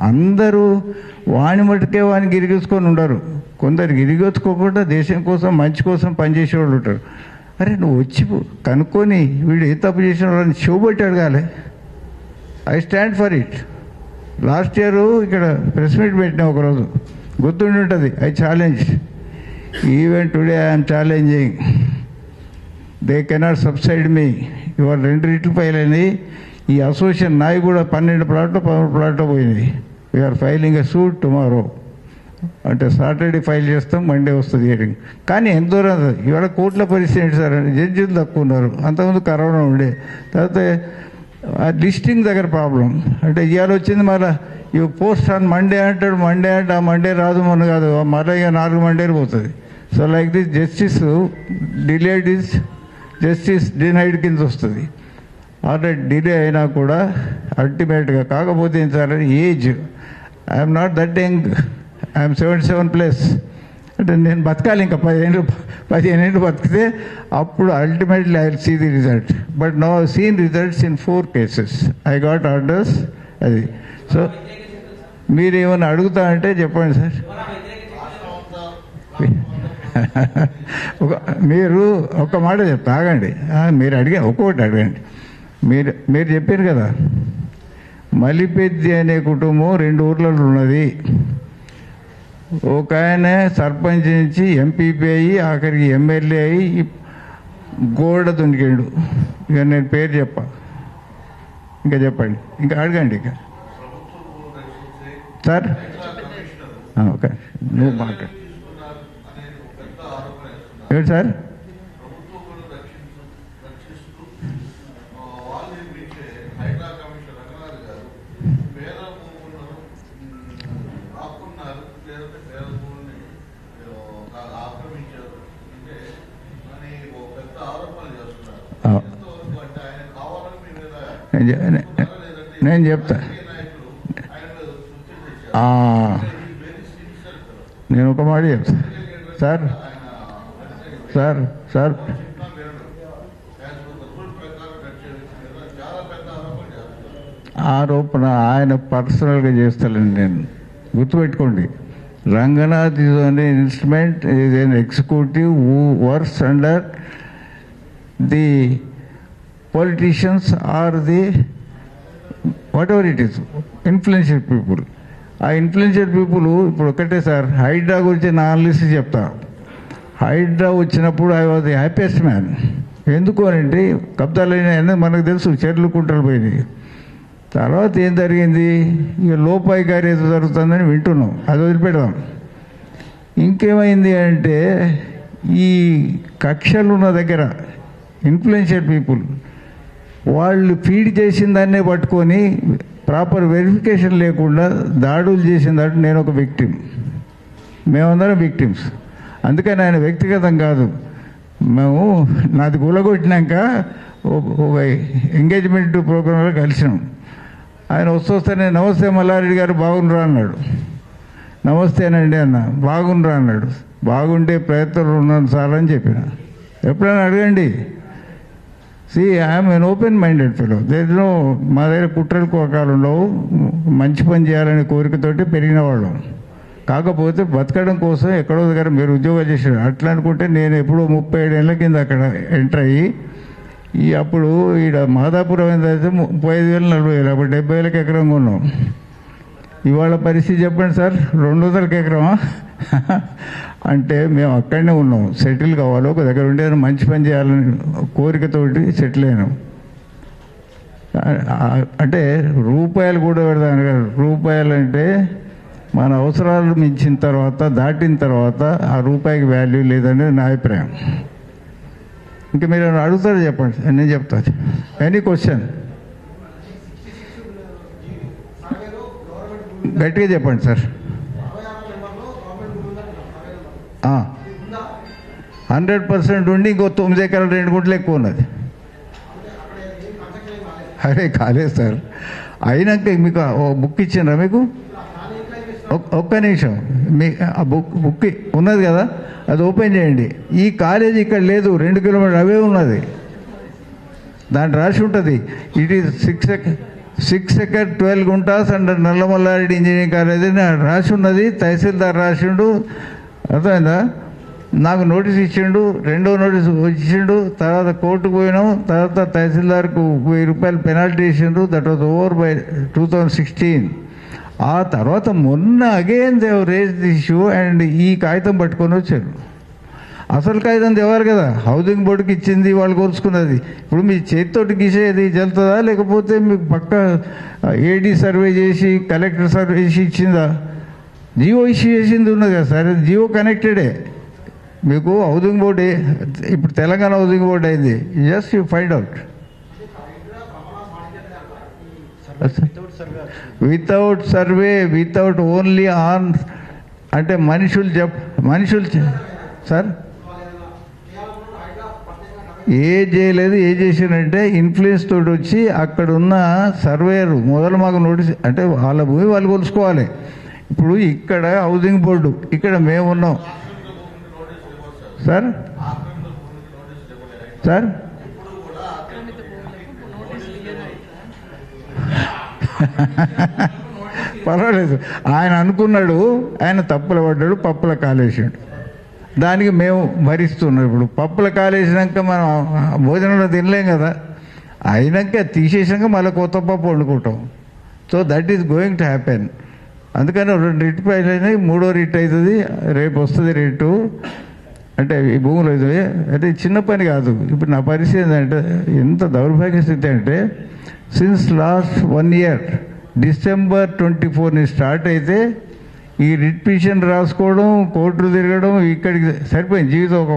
అందరూ వాని మటుకే వానికి ఇరిగించుకొని ఉండరు, కొందరికి ఇరిగించుకోకుండా దేశం కోసం మంచి కోసం పనిచేసేవాళ్ళు ఉంటారు. అరే నువ్వు వచ్చి కనుక్కొని వీడు ఏ తప్పు చేసిన వాళ్ళని చూపెట్టి అడగాలి. I stand for it. Last year ఇక్కడ ప్రెస్ మీట్ పెట్టినా ఒకరోజు, గుర్తుండి ఉంటుంది. I challenge, even today I'm challenging, they cannot subside me. ఇవాళ 2 రీట్లు ఫైల్ అయినాయి. ఈ అసోసియేషన్ నాయి కూడా 12 ప్లాట్లు 13 ప్లాట్లు పోయినాయి. వీఆర్ ఫైలింగ్ ఎ సూట్ టుమారో. అంటే సాటర్డే ఫైల్ చేస్తాం, మండే వస్తుంది హియరింగ్. కానీ ఎంత దూరం ఇవాళ కోర్టుల పరిస్థితి ఏంటి సార్ అంటే జడ్జిలు తక్కువ ఉన్నారు, అంతకుముందు కరోనా ఉండే. తర్వాత లిస్టింగ్ దగ్గర ప్రాబ్లం. అంటే ఇవాళ వచ్చింది మళ్ళీ ఈ పోస్ట్ ఆన్ మండే అంటాడు, మండే అంటే ఆ మండే రాదు మన కాదు, మళ్ళీ ఇక 4 మండేలు పోతుంది. So like this justice delayed is justice denied కింద వస్తుంది. ఆల్రెడీ డిలే అయినా కూడా అల్టిమేట్గా. కాకపోతే ఏం sir age, I'm not that young, I'm 77+. అంటే నేను బతకాలి ఇంకా 15 ఏళ్ళు బతికితే అప్పుడు ultimately I will see the result. But no seen results in 4 cases. I got orders. అది సో మీరు ఏమైనా అడుగుతా అంటే చెప్పండి సార్. మీరు ఒక మాట చెప్తా, ఆగండి. మీరు ఒక్కొక్కటి అడగండి. మీరు చెప్పారు కదా, మలిపెద్ది అనే కుటుంబం 2 ఊర్లలో ఉన్నది. ఒక ఆయన సర్పంచ్ నుంచి ఎంపీపీ అయ్యి ఆఖరికి ఎమ్మెల్యే అయ్యి గోడ దునికాడు. ఇక నేను పేరు చెప్పా, ఇంకా చెప్పండి, ఇంకా అడగండి. ఇక సార్ ఓకే, నువ్వు మాట్లాడు. ఏంటి సార్? నేను చెప్తా, నేను ఒక మాట చెప్తా సార్. సార్ సార్ ఆరోపణ ఆయన పర్సనల్గా చేస్తానండి. నేను గుర్తుపెట్టుకోండి, Ranganath is only instrument, is an executive who works under the politicians or the whatever it is influential people. ఆ ఇన్ఫ్లుయెన్షియల్ పీపుల్ ఇప్పుడు ఒకటే సార్, హైడ్రా గురించి నా అనాలిసిస్ చెప్తా. హైడ్రా వచ్చినప్పుడు I was the happiest man. ఎందుకు అనంటే కబ్జాలైన మనకు తెలుసు, చెర్లు కుంటలు పోయినాయి. తర్వాత ఏం జరిగింది, ఇక లోపాయి గారి ఏదో జరుగుతుందని వింటున్నాం, అది వదిలిపెడదాం. ఇంకేమైంది అంటే ఈ కక్షలు ఉన్న దగ్గర ఇన్ఫ్లుయెన్షియల్ పీపుల్ వాళ్ళు ఫీడ్ చేసిన దాన్నే పట్టుకొని ప్రాపర్ వెరిఫికేషన్ లేకుండా దాడులు చేసిన దాంట్లో నేను ఒక విక్టిమ్, మేమందరం విక్టిమ్స్. అందుకని ఆయన వ్యక్తిగతం కాదు, మేము నాది కూలగొట్టినాక ఒక ఎంగేజ్మెంట్ ప్రోగ్రాంలో కలిసినాం. ఆయన వస్తే నేను నమస్తే మల్లారెడ్డి గారు బాగుండ్రా అన్నాడు. నమస్తేనండి అన్న. బాగుండ్రా అన్నాడు. బాగుండే ప్రయత్నంలో ఉన్నాను సార్ అని చెప్పిన. ఎప్పుడైనా అడగండి. I'm an open minded fellow. దేంట్లో మా దగ్గర కుట్రలు కోకాలు ఉండవు. మంచి పని చేయాలనే కోరికతోటి పెరిగిన వాళ్ళం. కాకపోతే బతకడం కోసం ఎక్కడో దగ్గర మీరు ఉద్యోగాలు చేశారు. అట్లా అనుకుంటే నేను ఎప్పుడో 37 ఏళ్ళ కింద అక్కడ ఎంటర్ అయ్యి అప్పుడు ఈడ మాదాపురం అయితే 35,000 40,000, అప్పుడు 70,000 ఎకరం కొన్నాం. ఇవాళ పరిస్థితి చెప్పండి సార్, 200 ఎకరమా? అంటే మేము అక్కడనే ఉన్నాం, సెటిల్ కావాలి, ఒక దగ్గర ఉండే మంచి పని చేయాలని కోరికతోటి సెటిల్ అయినాం. అంటే రూపాయలు కూడా పెడతాను కదా. రూపాయలు అంటే మన అవసరాలు మించిన తర్వాత, దాటిన తర్వాత ఆ రూపాయికి వాల్యూ లేదనేది నా అభిప్రాయం. ఇంకా మీరు అడుగుతారు చెప్పండి, నేను చెప్తాను. ఎనీ క్వశ్చన్ గట్టిగా చెప్పండి సార్. 100% ఉండి ఇంకో 9 ఎకరాలు 2 గుంటలు ఎక్కువ ఉన్నది. అరే కాలేదు సార్. అయినాక మీకు బుక్ ఇచ్చిండ్రా మీకు? ఒక్క నిమిషం, మీ ఆ బుక్ ఉన్నది కదా, అది ఓపెన్ చేయండి. ఈ కాలేజీ ఇక్కడ లేదు, 2 కిలోమీటర్లు అవే ఉన్నది. దాంట్లో రాసి ఉంటుంది, it is 6 acre 12 guntas under Nalla Malla Reddy engineering college అని రాసి ఉన్నది. తహసీల్దార్ రాసిండు, అర్థమైందా? నాకు నోటీస్ ఇచ్చిండు, 2వ నోటీస్ ఇచ్చిండు. తర్వాత కోర్టుకు పోయినాం. తర్వాత తహసీల్దార్కు 1000 రూపాయలు పెనాల్టీ ఇచ్చిండ్రు. That was over by 2016. ఆ తర్వాత మొన్న again they raise the issue and ఈ కాగితం పట్టుకొని వచ్చారు. అసలు కాగితం తెవారు కదా, హౌసింగ్ బోర్డుకి ఇచ్చింది, వాళ్ళు కోరుచుకున్నది. ఇప్పుడు మీ చేతితోటి గీసేది జల్తుందా, లేకపోతే మీకు పక్క ఏడీ సర్వే చేసి కలెక్టర్ సర్వే చేసి ఇచ్చిందా? జియో ఇష్యూ చేసింది ఉన్నది కదా సార్, జియో కనెక్టెడే. మీకు హౌసింగ్ బోర్డు ఇప్పుడు తెలంగాణ హౌసింగ్ బోర్డు అయింది. Just you find out. Without survey, without only on అంటే మనుషులు సార్ ఏ చేయలేదు. ఏ చేసినంటే ఇన్ఫ్లుయెన్స్ తోటి వచ్చి అక్కడ ఉన్న సర్వేయర్ మొదలు మాకు నోటీస్, అంటే వాళ్ళ భూమి వాళ్ళు కొలుసుకోవాలి. ఇప్పుడు ఇక్కడ హౌసింగ్ బోర్డు, ఇక్కడ మేము ఉన్నాం సార్. సార్ పర్వాలేదు, ఆయన అనుకున్నాడు, ఆయన తప్పుల పడ్డాడు, పప్పుల కాలేసాడు. దానికి మేము భరిస్తున్నాం. ఇప్పుడు పప్పుల కాలేసినాక మనం భోజనంలో తినలేం కదా, అయినాక తీసేసాక మళ్ళీ కొత్త పప్పు వండుకుంటాం. So that is going to happen. అందుకని 2 రిట్ ఫైల్ అయినాయి, 3వ రిట్ అవుతుంది, రేపు వస్తుంది రేటు. అంటే ఈ భూములు అవుతుంది. అంటే చిన్న పని కాదు. ఇప్పుడు నా పరిస్థితి ఏంటంటే, ఎంత దౌర్భాగ్య స్థితి అంటే, since last 1 year December 24 start అయితే ఈ రిట్ పిటిషన్ రాసుకోవడం, కోర్టులు తిరగడం, ఇక్కడికి సరిపోయింది. జీవితం ఒక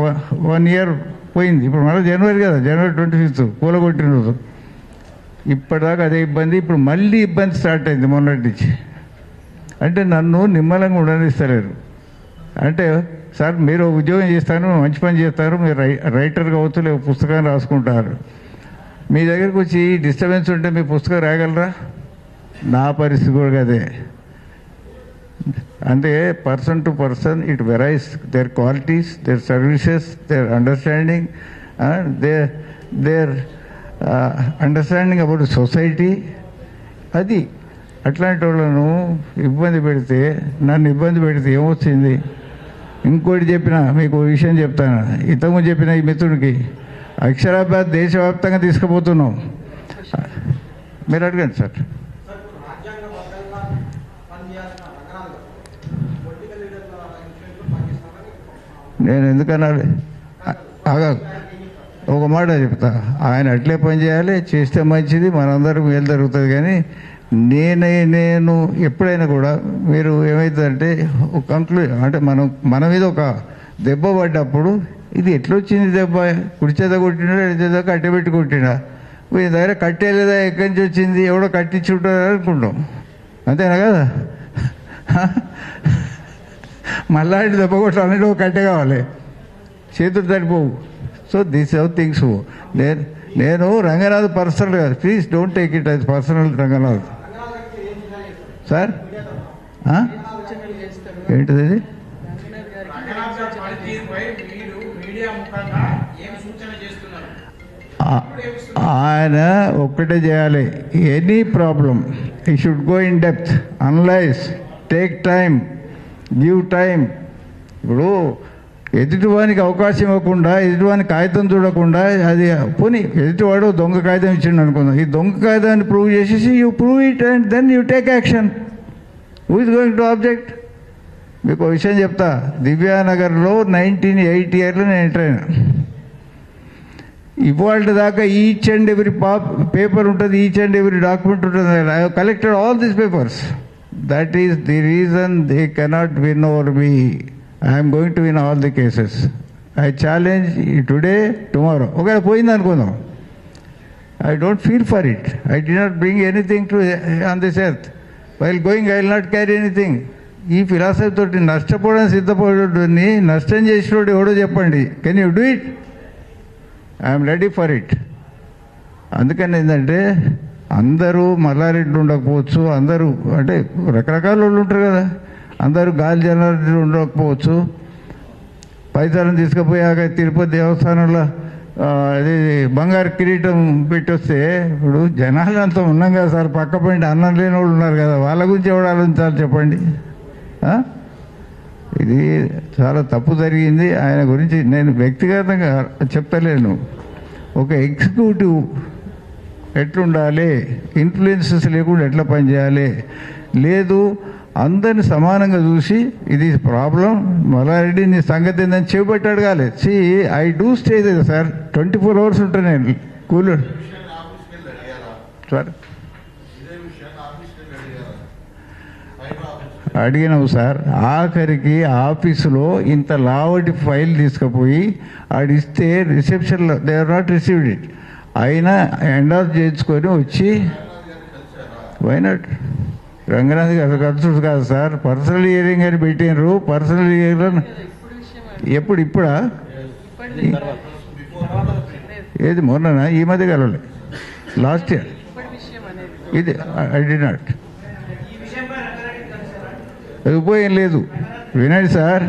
1 ఇయర్ పోయింది. ఇప్పుడు మళ్ళీ జనవరి కదా, జనవరి 25 కూలగొట్టిన రోజు. ఇప్పటిదాకా అదే ఇబ్బంది. ఇప్పుడు మళ్ళీ ఇబ్బంది స్టార్ట్ అయింది మొన్నటి నుంచి. అంటే నన్ను నిమ్మలంగా ఉండనిస్తలేరు. అంటే సార్ మీరు ఉద్యోగం చేస్తాను, మంచి పని చేస్తారు, మీరు రైటర్ కావచ్చు, లేక పుస్తకాన్ని రాసుకుంటారు. మీ దగ్గరకు వచ్చి డిస్టర్బెన్స్ ఉంటే మీ పుస్తకం రాయగలరా? నా పరిస్థితి కూడా అదే. అంటే person to person it varies, their qualities, their services, their understanding, their understanding about society. అది అట్లాంటి వాళ్ళను ఇబ్బంది పెడితే, నన్ను ఇబ్బంది పెడితే ఏమొచ్చింది? ఇంకోటి చెప్పిన మీకు విషయం చెప్తాను. ఇంతకుముందు చెప్పిన ఈ మిత్రుడికి అక్షరాభ్యాస్ దేశవ్యాప్తంగా తీసుకుపోతున్నాం. మీరు అడగండి సార్. నేను ఎందుకన్నాడు? ఒక మాట చెప్తా, ఆయన అట్లే పని చేయాలి, చేస్తే మంచిది, మనందరికి మేలు జరుగుతుంది. కానీ నేను ఎప్పుడైనా కూడా మీరు ఏమవుతుందంటే ఒక అంటే మన మీద ఒక దెబ్బ పడ్డప్పుడు ఇది ఎట్లొచ్చింది దెబ్బ, కుడి చేత కొట్టినా ఎడ చేత అట్టబెట్టి కొట్టినా, మీ దగ్గర కట్టేలేదా, ఎక్కడి నుంచి వచ్చింది, ఎవడో కట్టించుంటారు అనుకుంటాం. అంతేనా కదా? మళ్ళా దెబ్బ కొట్టాలంటే ఒక కట్టె కావాలి, చేతులు సరిపోవు. So this how things. నేను రంగనాథ్ పర్సనల్ కాదు, please don't take it as personal. Ranganath sir ఏంటిది అది? ఆయన ఒక్కటే చేయాలి, ఎనీ ప్రాబ్లం ఈ should go in depth, analyse, take time, give time. ఇప్పుడు ఎదుటివానికి అవకాశం ఇవ్వకుండా, ఎదుటివాని కాగితం చూడకుండా, అది పోనీ ఎదుటివాడు దొంగ కాగితం ఇచ్చిండు అనుకుందాం, ఈ దొంగ కాగితాన్ని ప్రూవ్ చేసేసి you prove it and then you take action. Who is going to object? మీకు ఒక విషయం చెప్తా. దివ్యానగర్లో 1980 నేను ఎంటర్ అయినా. ఇవాళ దాకా ఈచ్ అండ్ ఎవ్రీ పేపర్ ఉంటుంది, ఈచ్ అండ్ ఎవ్రీ డాక్యుమెంట్ ఉంటుంది. I have collected all these papers. That is the reason they cannot win over me. I am going to win all the cases. I challenge today, tomorrow. ఒకవేళ పోయింది అనుకుందాం, I don't feel for it. I did not bring anything to on this earth. While going, I will not carry anything. ఈ philosophy తోటి నష్టపోవడానికి సిద్ధపడేటోడిని నష్టం చేసినోడు ఎవడో చెప్పండి. Can you do it? I'm ready for it. అందుకని ఏంటంటే అందరూ మల్లారెడ్డి ఉండకపోవచ్చు, అందరూ అంటే రకరకాల వాళ్ళు ఉంటారు కదా, అందరూ గాలి జనాలు ఉండకపోవచ్చు. పైసలను తీసుకుపోయాక తిరుపతి దేవస్థానంలో అది బంగారు కిరీటం పెట్టొస్తే, ఇప్పుడు జనాలు అంతా ఉన్నాం కదా సార్, పక్క పండి అన్నం లేని వాళ్ళు ఉన్నారు కదా, వాళ్ళ గురించి ఎవరు ఆలోచించాలి చెప్పండి? ఇది చాలా తప్పు జరిగింది. ఆయన గురించి నేను వ్యక్తిగతంగా చెప్తలేను. ఒక ఎగ్జిక్యూటివ్ ఎట్లుండాలి, ఇన్ఫ్లుయెన్సెస్ లేకుండా ఎట్లా పనిచేయాలి, లేదు అందరిని సమానంగా చూసి ఇది ప్రాబ్లం మల్లారెడ్డి నీ సంగతి ఏందని చేపట్టి అడగాలి. See I do stay sir, 24 hours ఉంటాను నేను కూలర్ సార్. అడిగినావు సార్, ఆఖరికి ఆఫీసులో ఇంత లావటి ఫైల్ తీసుకుపోయి ఆడిస్తే రిసెప్షన్లో they are not received it, అయినా ఎండార్స్ చేయించుకొని వచ్చి వైనాట్ రంగనాథ్ గారు ఖర్చు కాదు సార్, పర్సనల్ హియరింగ్ అని పెట్టినారు. పర్సనల్ హియరింగ్ ఎప్పుడు? ఇప్పుడా? ఏది మొన్న ఈ మధ్య కలవలే, లాస్ట్ ఇయర్. ఇది ఐ డి నాట్ పోయేం లేదు. వినండి సార్,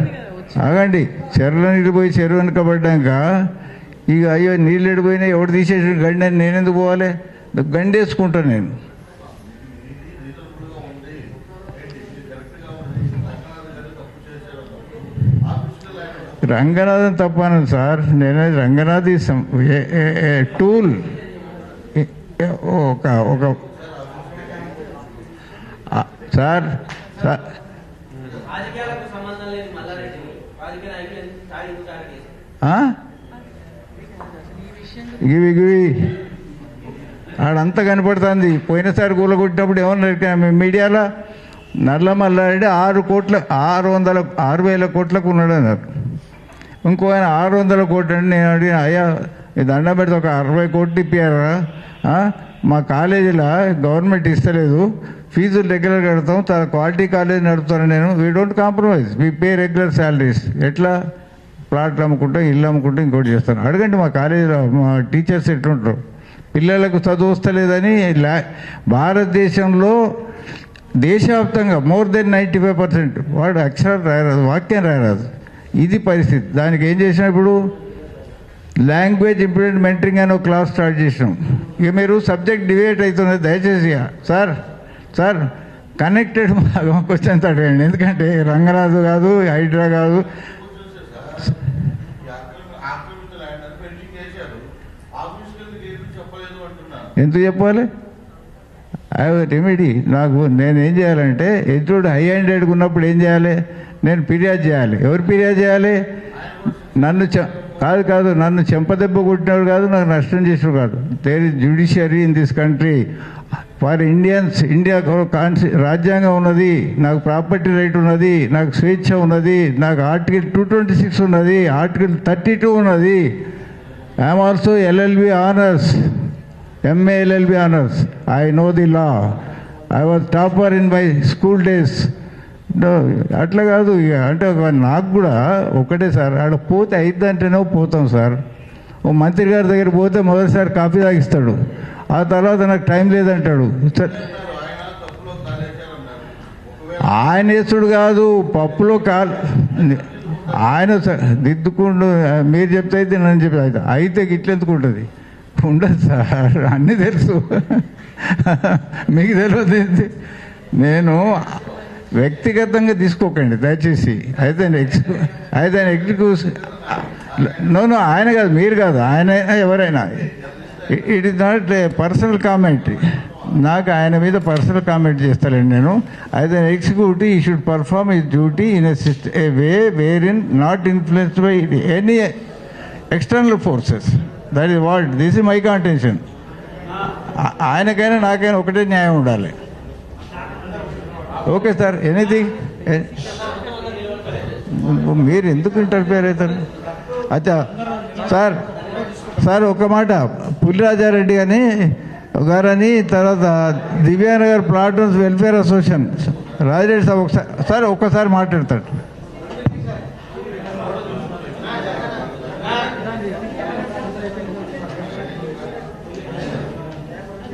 ఆగండి. చెరువులో నీళ్ళు పోయి చెరువు వెనుకబడ్డాక ఇక అయ్యో నీళ్ళు ఎడిపోయినా ఎవడు తీసేసిన గండి అని నేనెందుకు పోవాలి? గండి వేసుకుంటాను నేను. రంగనాథన్ తప్పాను సార్, నేను రంగనాథ్ టూల్. ఒక సార్ గివి ఆడంతా కనపడుతుంది. పోయినసారి కూలగొట్టినప్పుడు ఏమన్నా మీడియాలో నల్ల మల్లారెడ్డి 6,000 కోట్లకు ఉన్నాడు అన్నారు. ఇంకో ఆయన 600 కోట్లు అంటే నేను అడిగిన, అయ్యా ఈ దండం పెడితే ఒక 60 కోట్లు ఇప్పారా? మా కాలేజీలో గవర్నమెంట్ ఇస్తలేదు, ఫీజులు రెగ్యులర్ కడతాం, క్వాలిటీ కాలేజ్ నడుపుతాను నేను. We don't compromise, we pay regular salaries. ఎట్లా? ప్లాట్లు అమ్ముకుంటాం, ఇల్లు అమ్ముకుంటాం, ఇంకోటి చేస్తాను. అడగండి మా కాలేజీలో మా టీచర్స్ ఎట్లుంటారు. పిల్లలకు చదువు వస్తలేదని భారతదేశంలో దేశవ్యాప్తంగా మోర్ దెన్ 95% వాడు అక్షరాలు రాయరాదు, వాక్యం రాయరాదు. ఇది పరిస్థితి. దానికి ఏం చేసినా ఇప్పుడు లాంగ్వేజ్ ఇంప్రూవ్మెంట్ మెంటరింగ్ అని ఒక క్లాస్ స్టార్ట్ చేసినాం. ఇక మీరు సబ్జెక్ట్ డివేట్ అవుతుంది, దయచేసి సార్ కనెక్టెడ్ క్వశ్చన్స్ అడగండి. ఎందుకంటే రంగరాజు కాదు, హైడ్రా కాదు. ఎందుకు చెప్పాలి? రెమెడీ నేనేం చేయాలంటే, ఎదురు హై హ్యాండెడ్గా ఉన్నప్పుడు ఏం చేయాలి? నేను ఫిర్యాదు చేయాలి. ఎవరు ఫిర్యాదు చేయాలి? కాదు నన్ను చెంపదెబ్బ కొట్టినవాడు కాదు, నాకు నష్టం చేసినవాడు కాదు. There is judiciary in this country for Indians. India రాజ్యాంగం ఉన్నది, నాకు ప్రాపర్టీ రైట్ ఉన్నది, నాకు స్వేచ్ఛ ఉన్నది, నాకు ఆర్టికల్ 226 ఉన్నది, ఆర్టికల్ 32 ఉన్నది. I'm also LLB honours. MA LLB honors. I know the law. I was topper in my school days. అట్లా కాదు ఇక అంటే నాకు కూడా ఒకటే సార్, ఆడ పోతే అయిద్దంటేనే పోతాం సార్. ఓ మంత్రి గారి దగ్గర పోతే మొదటిసారి కాఫీ తాగిస్తాడు, ఆ తర్వాత నాకు టైం లేదంటాడు. ఆయన వేసుడు కాదు, పప్పులో ఆయన దిద్దుకుంటూ మీరు చెప్తే అయితే నన్ను చెప్తే అయితే గిట్లెందుకుంటుంది, ఉండదు సార్, అన్నీ తెలుసు. మీకు తెలియదు. నేను వ్యక్తిగతంగా తీసుకోకండి దయచేసి. అయితే ఎగ్జిక్యూటివ్ నో ఆయన కాదు, మీరు కాదు, ఆయన ఎవరైనా. It is not a personal comment. నాకు ఆయన మీద పర్సనల్ కామెంట్ చేస్తానండి నేను. As an executive he should perform his duty in a way where in not influenced by any external forces. That is what this is my contention. ఆయనకైనా నాకైనా ఒకటే న్యాయం ఉండాలి. Okay sir, anything. మీరు ఎందుకు interfere అవుతారు? అచ్చా సార్ ఒక మాట, పులిరాజారెడ్డి గారని, తర్వాత Divyanagar plot owners welfare association Rajireddy sir ఒక్కసారి మాట్లాడతాడు.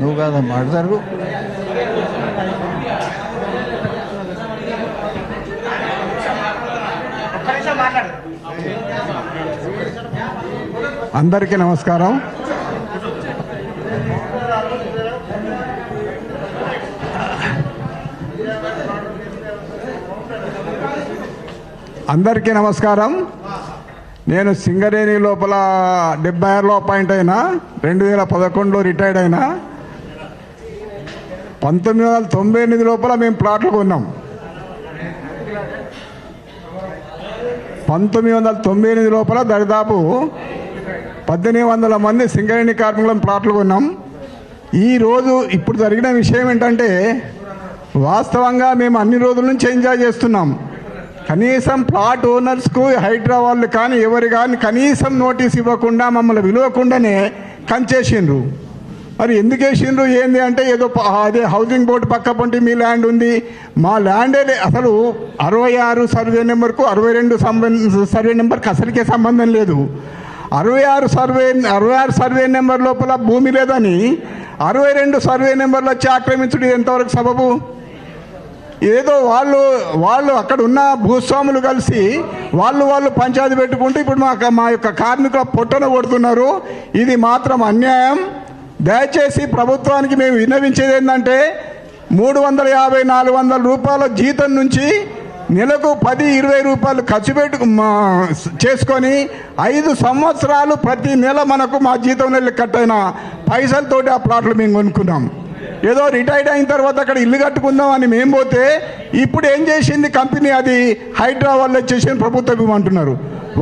నువ్వు కాదమ్మా మాట్లాడతారు. అందరికీ నమస్కారం. నేను సింగరేణి లోపల 76లో అపాయింట్ అయినా, 2011లో రిటైర్డ్ అయినా. 1998 లోపల మేము ప్లాట్లు కొన్నాం. 1998 లోపల దాదాపు 1800 మంది సింగరేణి కార్మికులను ప్లాట్లు కొన్నాం. ఈరోజు ఇప్పుడు జరిగిన విషయం ఏంటంటే, వాస్తవంగా మేము అన్ని రోజుల నుంచి ఎంజాయ్ చేస్తున్నాం. కనీసం ప్లాట్ ఓనర్స్కు హైడ్రా వాళ్ళు కానీ ఎవరు కానీ కనీసం నోటీస్ ఇవ్వకుండా, మమ్మల్ని పిలవకుండానే కంచేసిండ్రు. మరి ఎందుకు వేసిండ్రు ఏంది అంటే, ఏదో అదే హౌసింగ్ బోర్డు పక్క పొంటి మీ ల్యాండ్ ఉంది, మా ల్యాండే అసలు 66 సర్వే నెంబర్కు 62 సర్వే నెంబర్కి అసలుకే సంబంధం లేదు. 66 సర్వే నెంబర్ లోపల భూమి లేదని 62 సర్వే నెంబర్లు వచ్చి ఆక్రమించుడు ఎంతవరకు సబబు? ఏదో వాళ్ళు అక్కడ ఉన్న భూస్వాములు కలిసి వాళ్ళు పంచాయతీ పెట్టుకుంటూ ఇప్పుడు మా యొక్క కార్మికుల పొట్టను కొడుతున్నారు. ఇది మాత్రం అన్యాయం. దయచేసి ప్రభుత్వానికి మేము విన్నవించేది ఏంటంటే, 350-400 రూపాయల జీతం నుంచి నెలకు 10-20 రూపాయలు ఖర్చు చేసుకొని 5 సంవత్సరాలు ప్రతి నెల మనకు మా జీతం నెల కట్టైన పైసలతోటి ఆ ప్లాట్లు మేము కొనుక్కున్నాం. ఏదో రిటైర్డ్ అయిన తర్వాత అక్కడ ఇల్లు కట్టుకుందాం అని మేము పోతే, ఇప్పుడు ఏం చేసింది కంపెనీ, అది హైడ్రా వాళ్ళు వచ్చేసి ప్రభుత్వ భూమి అంటున్నారు.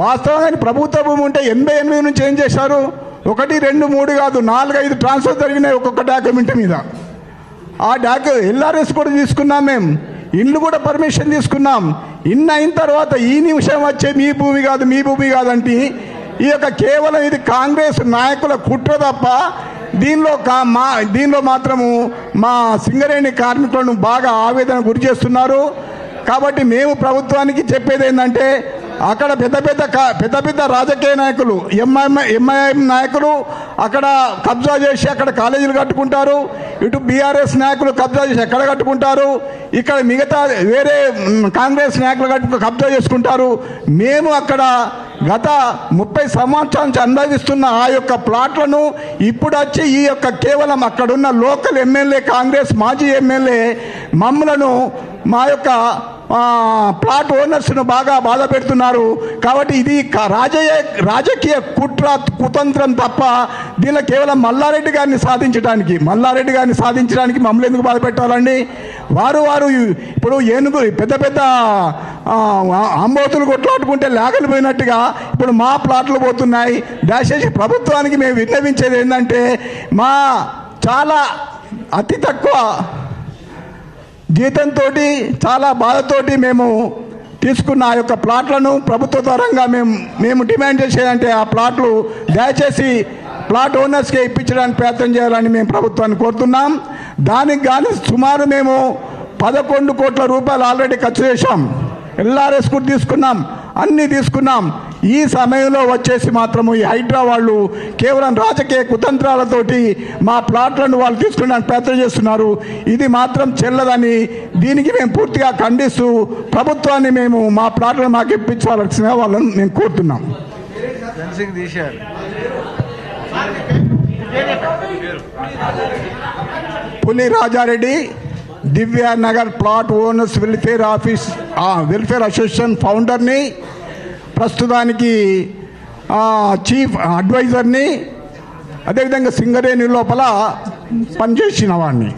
వాస్తవానికి ప్రభుత్వ భూమి ఉంటే 88 నుంచి ఏం చేశారు? 1, 2, 3 కాదు, 4-5 ట్రాన్స్ఫర్ జరిగినాయి ఒక్కొక్క డాక్యుమెంట్ మీద. ఆ LRS కూడా తీసుకున్నాం, మేము ఇల్లు కూడా పర్మిషన్ తీసుకున్నాం. ఇన్ని అయిన తర్వాత ఈ నిమిషం వచ్చే మీ భూమి కాదంటే, ఈ యొక్క కేవలం ఇది కాంగ్రెస్ నాయకుల కుట్ర తప్ప దీనిలో మాత్రము మా సింగరేణి కార్మికులను బాగా ఆవేదన గురి చేస్తున్నారు. కాబట్టి మేము ప్రభుత్వానికి చెప్పేది ఏంటంటే, అక్కడ పెద్ద పెద్ద రాజకీయ నాయకులు, ఎంఐఎం నాయకులు అక్కడ కబ్జా చేసి అక్కడ కాలేజీలు కట్టుకుంటారు, ఇటు బీఆర్ఎస్ నాయకులు కబ్జా చేసి ఎక్కడ కట్టుకుంటారు, ఇక్కడ మిగతా వేరే కాంగ్రెస్ నాయకులు కబ్జా చేసుకుంటారు. మేము అక్కడ గత 30 సంవత్సరాల నుంచి అనుభవిస్తున్న ఆ యొక్క ప్లాట్లను ఇప్పుడు వచ్చి ఈ యొక్క కేవలం అక్కడున్న లోకల్ ఎమ్మెల్యే, కాంగ్రెస్ మాజీ ఎమ్మెల్యే మమ్మలను, మా యొక్క ప్లాట్ ఓనర్స్ను బాగా బాధ పెడుతున్నారు. కాబట్టి ఇది రాజకీయ కుట్ర కుతంత్రం తప్ప దీనిలో కేవలం మల్లారెడ్డి గారిని సాధించడానికి మమ్మల్ని ఎందుకు బాధ పెట్టాలండి? వారు ఇప్పుడు ఏనుగు పెద్ద అంబోతులు కొట్లాడుకుంటే లేగలు పోయినట్టుగా ఇప్పుడు మా ప్లాట్లు పోతున్నాయి. దయచేసి ప్రభుత్వానికి మేము విన్నవించేది ఏంటంటే, మా చాలా అతి తక్కువ జీతంతో చాలా బాధతోటి మేము తీసుకున్న ఆ యొక్క ప్లాట్లను ప్రభుత్వ పరంగా మేము డిమాండ్ చేసేదంటే, ఆ ప్లాట్లు దయచేసి ప్లాట్ ఓనర్స్కే ఇప్పించడానికి ప్రయత్నం చేయాలని మేము ప్రభుత్వాన్ని కోరుతున్నాం. దానికి కానీ సుమారు మేము 11 కోట్ల రూపాయలు ఆల్రెడీ ఖర్చు చేశాం. ఎల్ఆర్ఎస్ కూడా తీసుకున్నాం, అన్నీ తీసుకున్నాం. ఈ సమయంలో వచ్చేసి మాత్రము ఈ హైడ్రా వాళ్ళు కేవలం రాజకీయ కుతంత్రాలతోటి మా ప్లాట్లను వాళ్ళు తీసుకోవడానికి ప్రయత్నం చేస్తున్నారు. ఇది మాత్రం చెల్లదని దీనికి మేము పూర్తిగా ఖండిస్తూ ప్రభుత్వాన్ని మేము మా ప్లాట్లను మాకు ఇప్పించాల్సిన వాళ్ళని మేము కోరుతున్నాం. Puli Rajareddy, Divyanagar plot owners welfare association ఫౌండర్ని, ప్రస్తుతానికి చీఫ్ అడ్వైజర్ని, అదేవిధంగా సింగరేణి లోపల పనిచేసిన వాడిని.